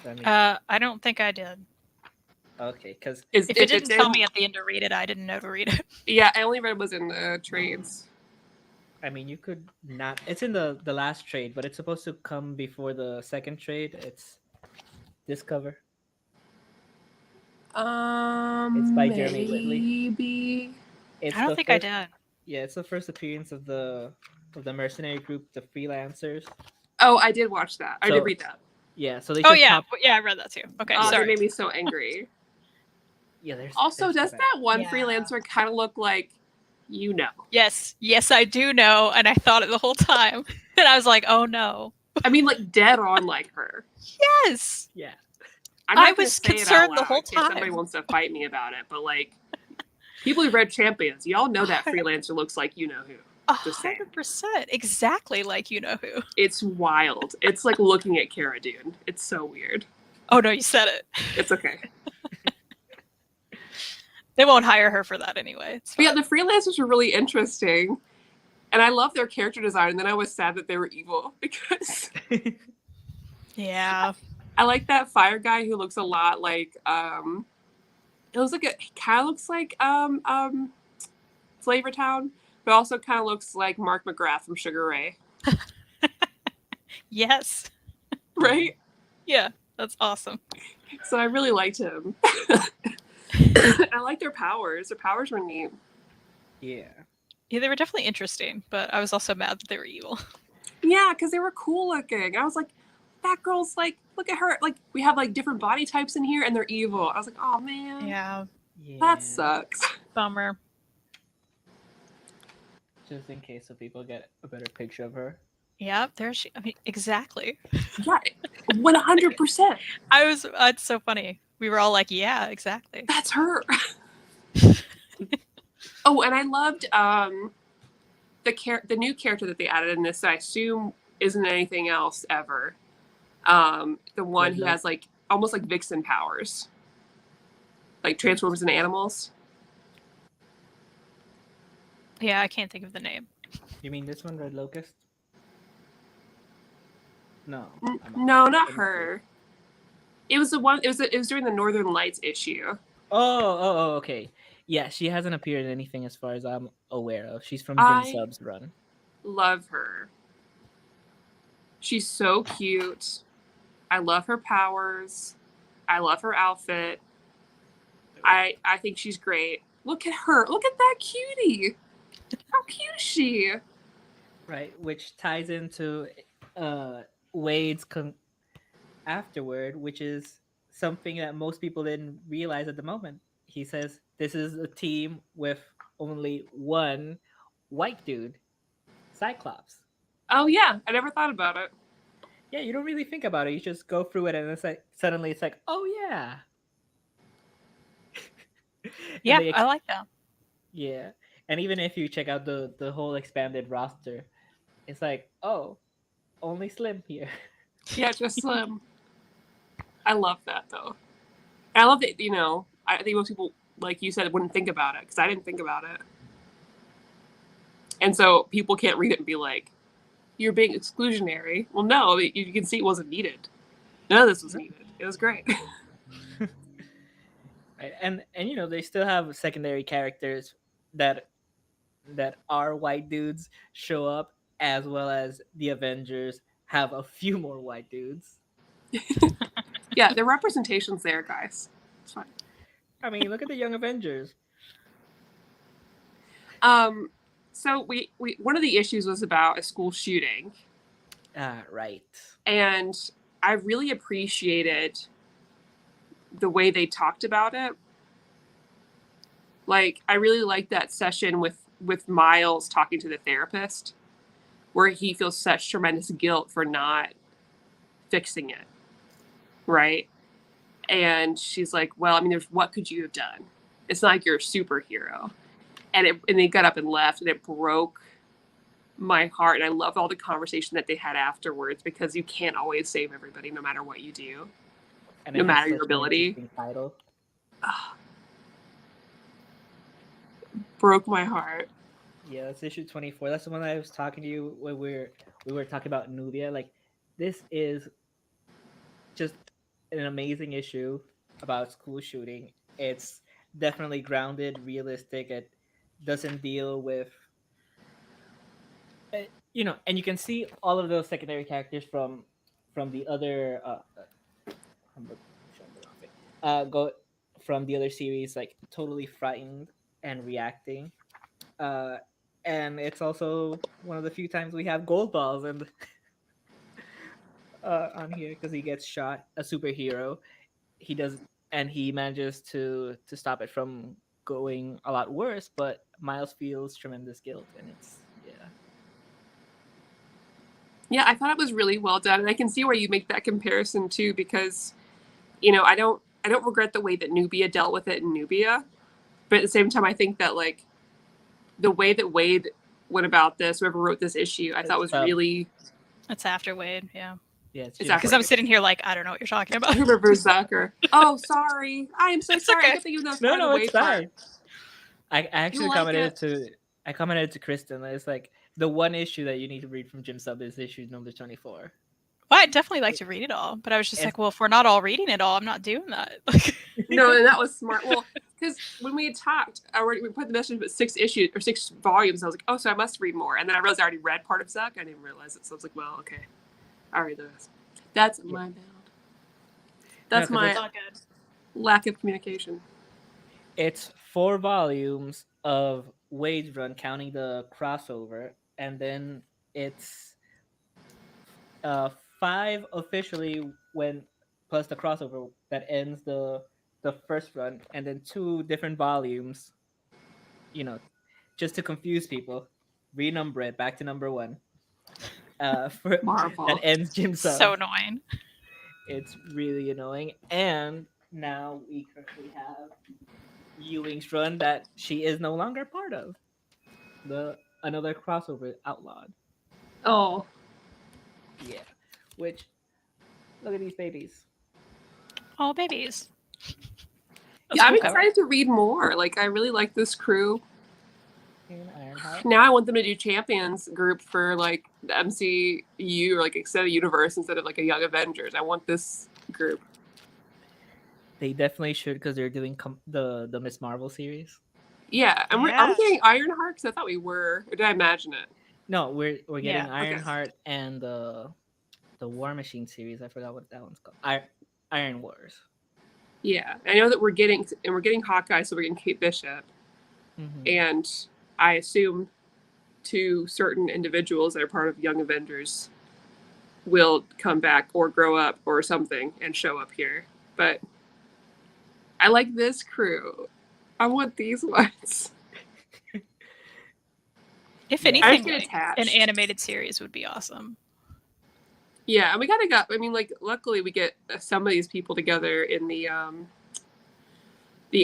I don't think I did. Okay, because if it didn't tell me at the end to read it, I didn't know to read it. Yeah, I only read it was in the trades. I mean, you could not. It's in the last trade, but it's supposed to come before the second trade. It's this cover. It's by Jeremy Whitley. Maybe. I don't think I did. Yeah, it's the first appearance of the mercenary group, the Freelancers. Oh, I did watch that. I did read that. Yeah, so they. Yeah, I read that too. Okay, sorry. It made me so angry. Yeah, also, does that one freelancer kind of look like, Yes, I do know, and I thought it the whole time, and I was like, oh no. I mean, like dead on like her. Yes. Yeah. I was concerned the whole time. Somebody wants to fight me about it, but like, people who read Champions, y'all know that freelancer looks like you know who. 100%, exactly like you know who. It's wild. It's like looking at Cara Dune. It's so weird. Oh no, you said it. It's okay. They won't hire her for that anyway. But yeah, the freelancers were really interesting, and I love their character design. And then I was sad that they were evil because yeah, I like that fire guy who looks a lot like it looks like he kind of looks like Flavortown, but also kind of looks like Mark McGrath from Sugar Ray. Yes. Right? Yeah, that's awesome. So I really liked him. I like their powers. Their powers were neat. Yeah. Yeah, they were definitely interesting, but I was also mad that they were evil. Yeah, because they were cool looking. I was like, that girl's like, look at her. Like, we have like different body types in here and they're evil. I was like, oh man. Yeah. That sucks. Bummer. Just in case so people get a better picture of her. Yeah, there she. I mean, exactly. Yeah, 100%. It's so funny. We were all like, yeah, exactly. That's her. Oh, and I loved the new character that they added in this, I assume isn't anything else ever. The one who has like almost like vixen powers. Like transforms into animals. Yeah, I can't think of the name. You mean this one, Red Locust? No. No, not her. It was the one. It was during the Northern Lights issue. Oh, okay. Yeah, she hasn't appeared in anything as far as I'm aware of. She's from Jim Sub's run. Love her. She's so cute. I love her powers. I love her outfit. I think she's great. Look at her. Look at that cutie. How cute is she? Right, which ties into Wade's afterward, which is something that most people didn't realize at the moment. he says this is a team with only one white dude, Cyclops. Oh yeah, I never thought about it. Yeah, you don't really think about it. You just go through it, and it's like suddenly it's like, oh yeah. Yeah, And I like that. yeah, and even if you check out the whole expanded roster, it's like, oh, only Slim here. Yeah, just Slim. I love that though. And I love that, you know, I think most people, like you said, wouldn't think about it because I didn't think about it. And so people can't read it and be like, you're being exclusionary. Well, no, you can see it wasn't needed. None of this was needed. It was great. Right? And you know, they still have secondary characters that are white dudes show up, as well as the Avengers have a few more white dudes. Yeah, the representation's there, guys. It's fine. I mean, look at the Young Avengers. So we one of the issues was about a school shooting. Right. And I really appreciated the way they talked about it. Like, I really liked that session with Miles talking to the therapist, where he feels such tremendous guilt for not fixing it. Right? And she's like, well, I mean, what could you have done? It's not like you're a superhero. And they got up and left, and it broke my heart. And I love all the conversation that they had afterwards, because you can't always save everybody no matter what you do, And no matter your ability. Title. Broke my heart. Yeah, that's issue 24. That's the one I was talking to you when we were talking about Nubia. Like, this is just an amazing issue about school shooting. It's definitely grounded, realistic. It doesn't deal with, you know, and you can see all of those secondary characters from the other go from the other series, like totally frightened and reacting. And it's also one of the few times we have gold balls and on here, because he gets shot, a superhero. He does, and he manages to stop it from going a lot worse. But Miles feels tremendous guilt, and it's Yeah, I thought it was really well done, and I can see where you make that comparison too, because, you know, I don't regret the way that Nubia dealt with it in Nubia, but at the same time, I think that, like, the way that Wade went about this, whoever wrote this issue, I thought was really. It's after Wade, yeah. yeah, it's Exactly. Because I'm sitting here like, I don't know what you're talking about. I remember Zucker. Oh, sorry. I am so It's sorry. okay. I kept thinking that no, Wade it's part. fine. I actually like commented to Kristan that it's like the one issue that you need to read from Jim Sub is issue number 24. Well, I'd definitely like to read it all, but I was just like, well, if we're not all reading it all, I'm not doing that. No, and that was smart. Well, because when we had talked, we put the message about 6 issues or 6 volumes. I was like, oh, so I must read more. And then I realized I already read part of Zuck. I didn't realize it, so I was like, well, okay, I'll read the rest. That's my bad. That's my lack of communication. It's 4 volumes of Wade's run, counting the crossover, and then it's 5 officially when plus the crossover that ends the first run, and then 2 different volumes, you know, just to confuse people. Renumber it back to number 1. Marvel. That ends Jim's Sub. So annoying. It's really annoying. And now we currently have Ewing's run that she is no longer part of. Another crossover outlawed. Oh. Yeah. Which, look at these babies. All babies. Yeah, I'm excited to read more. Like, I really like this crew. Now I want them to do Champions group for, like, the MCU or, like, extended universe instead of, like, a Young Avengers. I want this group. They definitely should, because they're doing the Miss Marvel series. Yeah, and are we getting Ironheart? Because I thought we were. Or did I imagine it? No, we're getting Yeah. Ironheart and the War Machine series. I forgot what that one's called. Iron Wars. Yeah, I know that we're getting Hawkeye, so we're getting Kate Bishop, and I assume 2 certain individuals that are part of Young Avengers will come back or grow up or something and show up here. But I like this crew. I want these ones. If Yeah. anything, get like, attached. an animated series would be awesome. Yeah, and we kind of got. I mean, like, luckily we get some of these people together in the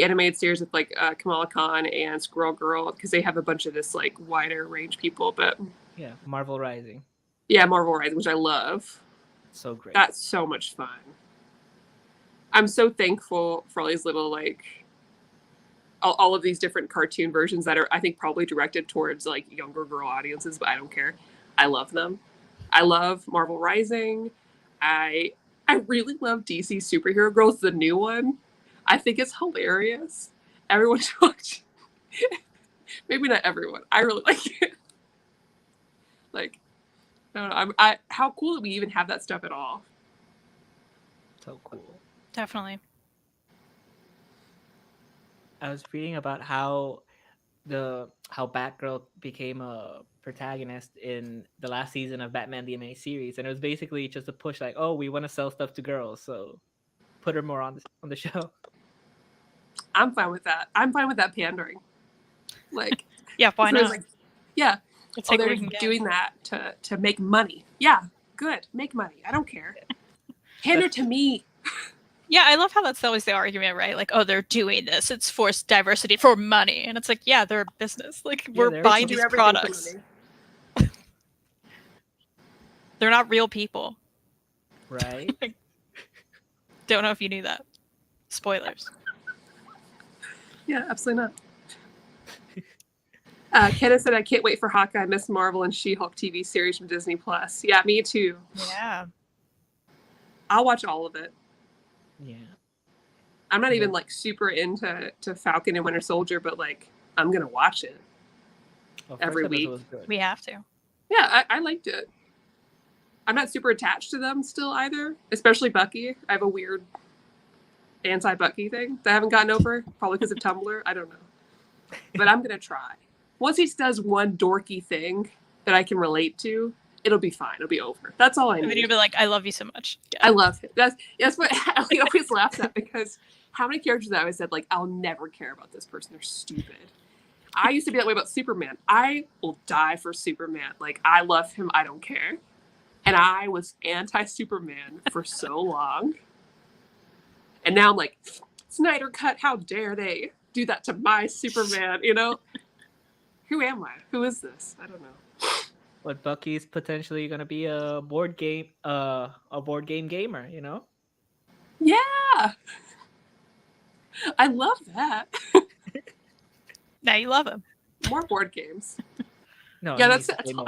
animated series with like Kamala Khan and Squirrel Girl because they have a bunch of this like wider range people. But Yeah, Marvel Rising. yeah, Marvel Rising, which I love. So great. That's so much fun. I'm so thankful for all these little like all of these different cartoon versions that are I think probably directed towards like younger girl audiences, but I don't care. I love them. I love Marvel Rising. I really love DC Superhero Girls, the new one. I think it's hilarious. Everyone should watch. Maybe not everyone. I really like it. Like, I don't know. How cool that we even have that stuff at all. So cool. Definitely. I was reading about how Batgirl became a protagonist in the last season of Batman the Animated Series, and it was basically just a push, like, oh, we want to sell stuff to girls, so put her more on the show. I'm fine with that. I'm fine with that pandering. Like, Yeah, why so it's not? like, yeah, We'll take what they're we can get. doing that to make money. Yeah, good. Make money. I don't care. Pander to me. Yeah, I love how that's always the argument, right? Like, oh, they're doing this. It's for diversity, for money. And it's like, yeah, they're a business. Like, Yeah, we're they're a buying Do these everything for products. money. They're not real people. Right? Don't know if you knew that. Spoilers. Yeah, absolutely not. Kenneth said, I can't wait for Hawkeye, Miss Marvel, and She-Hulk TV series from Disney+. Yeah, me too. Yeah. I'll watch all of it. Yeah. I'm not even like super into Falcon and Winter Soldier, but like I'm gonna watch it. Well, Every first episode week. was good. We have to. Yeah, I liked it. I'm not super attached to them still either, especially Bucky. I have a weird anti-Bucky thing that I haven't gotten over, probably because of Tumblr. I don't know. But I'm gonna try. Once he does one dorky thing that I can relate to, it'll be fine. It'll be over. That's all I And then need. you'll be like, I love you so much. Yeah. I love him. That's what Ellie always laughs at, because how many characters I always said, like, I'll never care about this person. They're stupid. I used to be that way about Superman. I will die for Superman. Like, I love him. I don't care. And I was anti-Superman for so long. And now I'm like, Snyder Cut, how dare they do that to my Superman, you know? Who am I? Who is this? I don't know. But Bucky's potentially gonna be a board game gamer, you know? Yeah. I love that. Now you love him. More board games. No, Yeah, he that's needs to play all.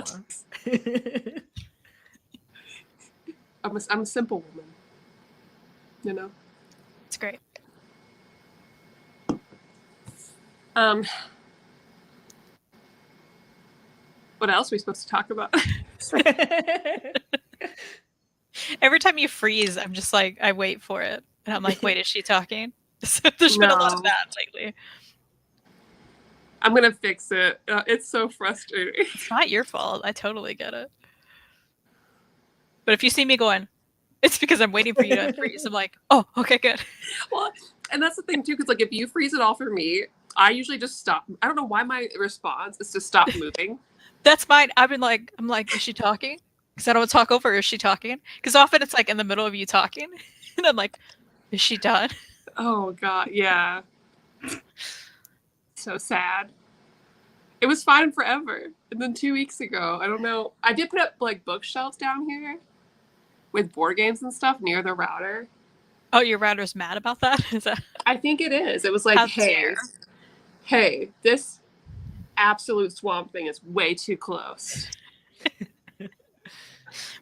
more. I'm a simple woman. You know? It's great. What else are we supposed to talk about? Every time you freeze, I'm just like, I wait for it. And I'm like, wait, is she talking? So there's been a lot of No. that lately. I'm gonna fix it. It's so frustrating. It's not your fault. I totally get it. But if you see me going, it's because I'm waiting for you to freeze. I'm like, oh, okay, good. Well, and that's the thing too, because like if you freeze it all for me, I usually just stop. I don't know why my response is to stop moving. That's mine. I'm like, is she talking? Because I don't want to talk over her. Is she talking? Because often it's like in the middle of you talking. And I'm like, is she done? Oh god, yeah. So sad. It was fine forever. And then 2 weeks ago, I don't know. I did put up like bookshelves down here with board games and stuff near the router. Oh, your router's mad about that? Is that I think it is. It was like, How hey, dare. this absolute swamp thing is way too close.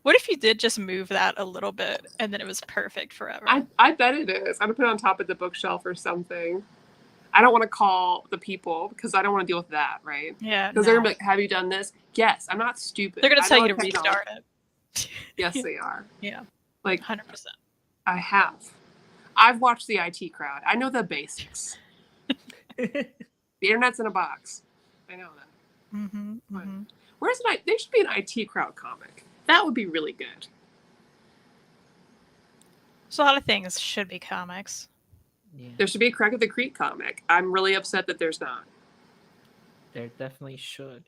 What if you did just move that a little bit and then it was perfect forever? I bet it is. I'm gonna put it on top of the bookshelf or something. I don't want to call the people because I don't want to deal with that, right? Yeah. Because they're gonna be like, have you done this? Yes, I'm not stupid. They're gonna I tell know you to technology. restart it. Yes, they are. Yeah. Like 100%. I have. I've watched the IT crowd. I know the basics. The internet's in a box. I know that. Mm-hmm. But Mm-hmm. where's an there should be an IT crowd comic. That would be really good. So a lot of things should be comics. Yeah, There should be a Crack of the Creek comic. I'm really upset that there's not. there definitely should.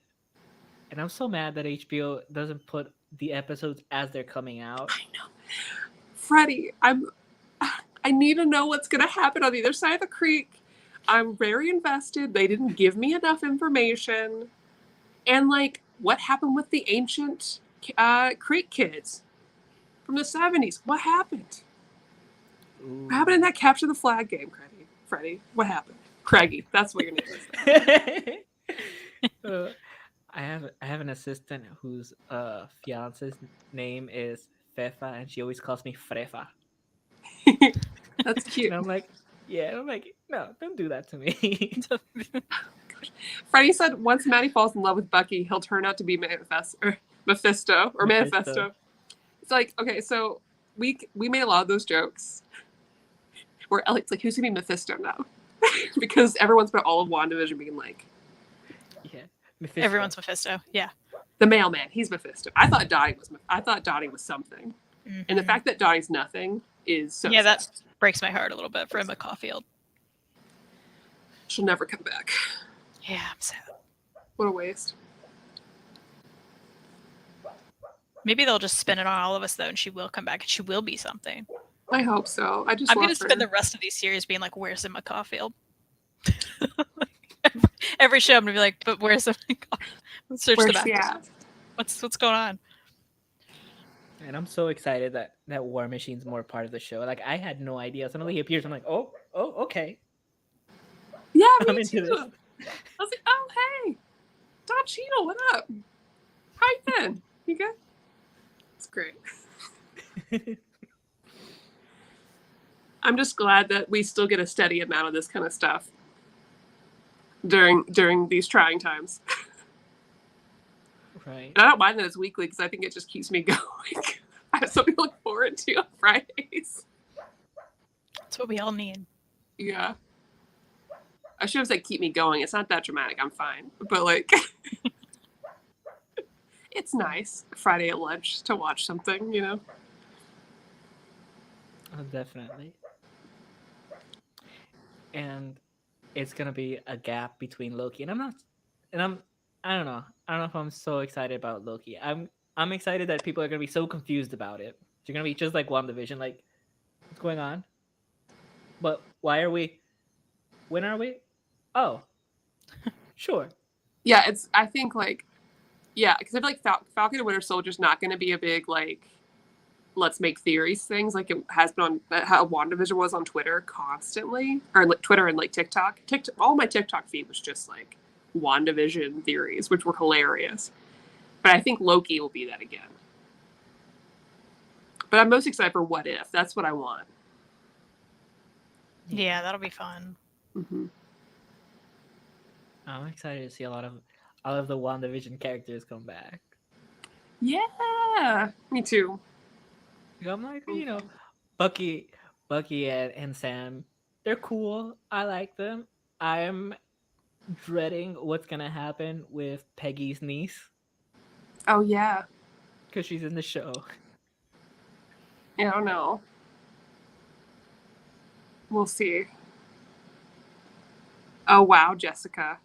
And I'm so mad that HBO doesn't put the episodes as they're coming out. I know. Freddie, I need to know what's going to happen on the other side of the creek. I'm very invested. They didn't give me enough information. And, like, what happened with the ancient Creek kids from the 70s? What happened? Ooh. What happened in that Capture the Flag game, Freddie? What happened? Craigie, that's what your name is. I have an assistant whose fiance's name is Fefa, and she always calls me Frefa. That's cute. And I'm like, no, don't do that to me. Freddie said once Maddie falls in love with Bucky, he'll turn out to be Mephisto. It's like, okay, so we made a lot of those jokes where Elliot's like, who's gonna be Mephisto now? Because everyone's been all of WandaVision being like, Yeah, Mephisto. Everyone's Mephisto. Yeah. the mailman, he's Mephisto. I thought Dottie was something. Mm-hmm. And the fact that Dottie's nothing is so Yeah, sad. that breaks my heart a little bit for Emma Caulfield. She'll never come back. Yeah, I'm sad. What a waste. Maybe they'll just spin it on all of us though, and she will come back and she will be something. I hope so. I'm gonna spend the rest of these series being like, "Where's Emma Caulfield?" Every show, I'm gonna be like, "But where's Emma Caulfield?" Let's search the back. Yeah. What's going on? And I'm so excited that War Machine's more part of the show. Like, I had no idea. Suddenly he appears. I'm like, oh, okay. Yeah, I'm me into too. this. I was like, oh, hey, Don Cheadle, what up? How you been? You good? It's great. I'm just glad that we still get a steady amount of this kind of stuff during these trying times. Right. And I don't mind that it's weekly because I think it just keeps me going. I have something to look forward to on Fridays. That's what we all need. Yeah. I should have said keep me going. It's not that dramatic. I'm fine. But, like, it's nice Friday at lunch to watch something, you know? Oh, definitely. And it's gonna be a gap between Loki and I don't know if I'm so excited about Loki. I'm excited that people are gonna be so confused about it. They're gonna be just like WandaVision, like, what's going on? But why are we? When are we? Oh, sure. Yeah, I think, like, yeah, because I feel like Falcon and Winter Soldier's not going to be a big, like, let's make theories things like it has been on how WandaVision was on Twitter constantly, or like Twitter and like TikTok. All my TikTok feed was just like WandaVision theories, which were hilarious. But I think Loki will be that again. But I'm most excited for What If. That's what I want. Yeah, that'll be fun. Mm-hmm. I'm excited to see a lot of the WandaVision characters come back. Yeah, me too. I'm like, Bucky and Sam, they're cool. I like them. I'm dreading what's gonna happen with Peggy's niece Oh yeah. because she's in the show. Yeah, I don't know. We'll see. Oh wow, Jessica.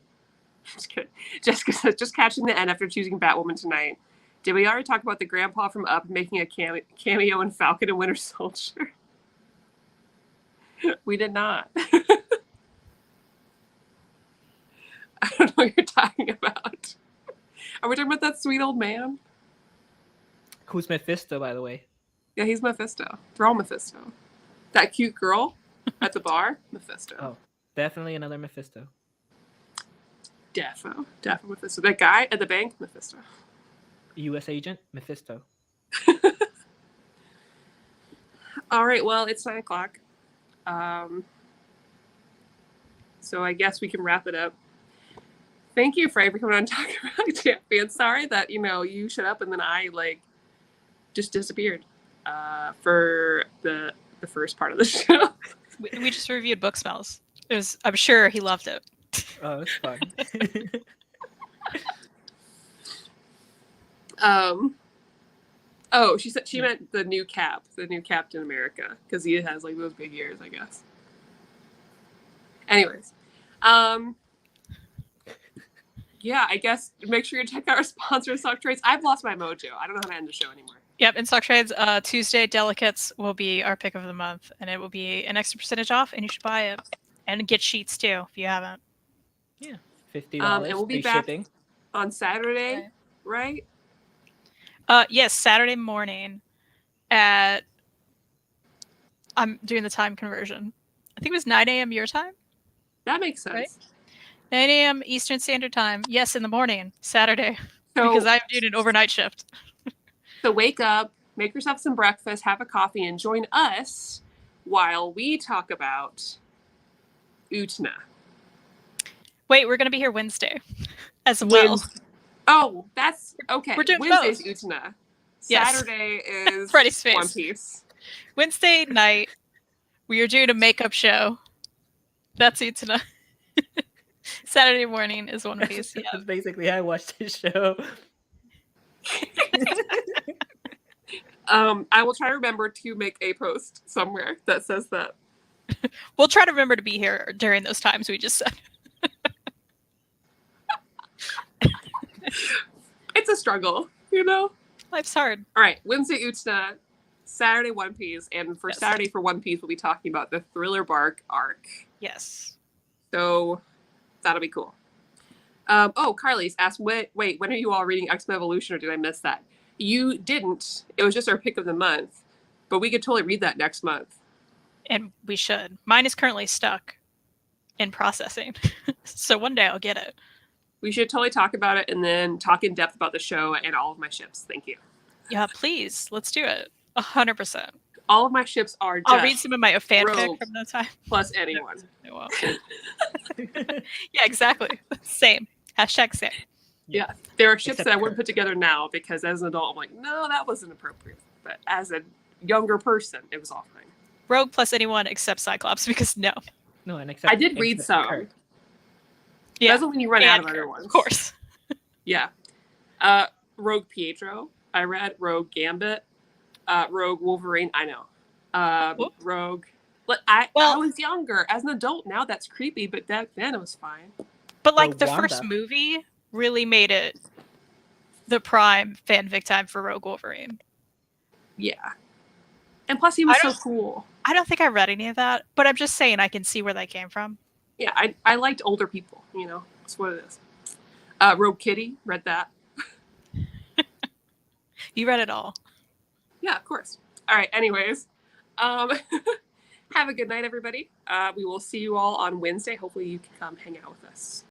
Just kidding. Jessica says, just catching the end after choosing Batwoman tonight. Did we already talk about the grandpa from Up making a cameo in Falcon and Winter Soldier? We did not. I don't know what you're talking about. Are we talking about that sweet old man? Who's Mephisto, by the way? Yeah, he's Mephisto. They're all Mephisto. That cute girl at the bar, Mephisto. Oh, definitely another Mephisto. Defo Mephisto. That guy at the bank, Mephisto. U.S. agent, Mephisto. All right, well, it's 9:00. So I guess we can wrap it up. Thank you, Freddie, for coming on and talking about Champions. Sorry that, you shut up and then I, just disappeared for the first part of the show. We just reviewed Book Smells. I'm sure he loved it. Oh, it's fun. Oh, she said she meant the new Captain America because he has those big ears, I guess. Anyways, yeah, I guess make sure you check out our sponsor, Suck Trades. I've lost my mojo. I don't know how to end the show anymore. Yep, in Stock Trades, Tuesday Delicates will be our pick of the month, and it will be an extra percentage off, and you should buy it. And get sheets too, if you haven't. Yeah, $50. And we'll be free back shipping. on Saturday, right? Yes, Saturday morning at... I'm doing the time conversion. I think it was 9 a.m. your time? That makes sense. Right? 9 a.m. Eastern Standard Time. Yes, in the morning, Saturday, So, because I'm doing an overnight shift. So wake up, make yourself some breakfast, have a coffee, and join us while we talk about Utna. Wait, we're going to be here Wednesday as well. Oh, that's okay. We're doing Wednesday's both. Utna. Yes. Saturday is Freddie's face. One Piece. Wednesday night, we are doing a makeup show. That's it tonight. Saturday morning is One Piece. Yeah. That's basically how I watched this show. I will try to remember to make a post somewhere that says that. We'll try to remember to be here during those times we just said. It's a struggle, you know? Life's hard. All right, Wednesday Utna, Saturday One Piece, and for Yes. Saturday for One Piece, we'll be talking about the Thriller Bark arc. Yes. So that'll be cool. Oh, Carly's asked, wait, when are you all reading X-Men Evolution, or did I miss that? You didn't. It was just our pick of the month, but we could totally read that next month. And we should. Mine is currently stuck in processing. So one day I'll get it. We should totally talk about it and then talk in depth about the show and all of my ships. Thank you. Yeah, please. Let's do it. 100%. All of my ships are I'll just read some of my fanfic Rogue. from that time. plus anyone. I will. Yeah, exactly. Same. Hashtag same. Yeah. There are ships Except that I for wouldn't put together now because as an adult, I'm like, no, that wasn't appropriate. But as a younger person, it was all fine. Rogue plus anyone except Cyclops, because no. No, and except I did read some. Kirk. Yeah. Doesn't mean you run out of And other Kirk, ones. of course. Yeah. Rogue Pietro. I read Rogue Gambit. Rogue Wolverine. I know. Whoop. Rogue. I Well- was younger. As an adult now, that's creepy, but back then it was fine. But like the Wanda. first movie really made it the prime fanfic time for Rogue Wolverine. Yeah. And plus, he was I so don't- cool. I don't think I read any of that, but I'm just saying I can see where that came from. Yeah, I liked older people. You know, that's what it is. Rogue Kitty. Read that. You read it all. Yeah, of course. All right. Anyways, have a good night, everybody. We will see you all on Wednesday. Hopefully, you can come hang out with us.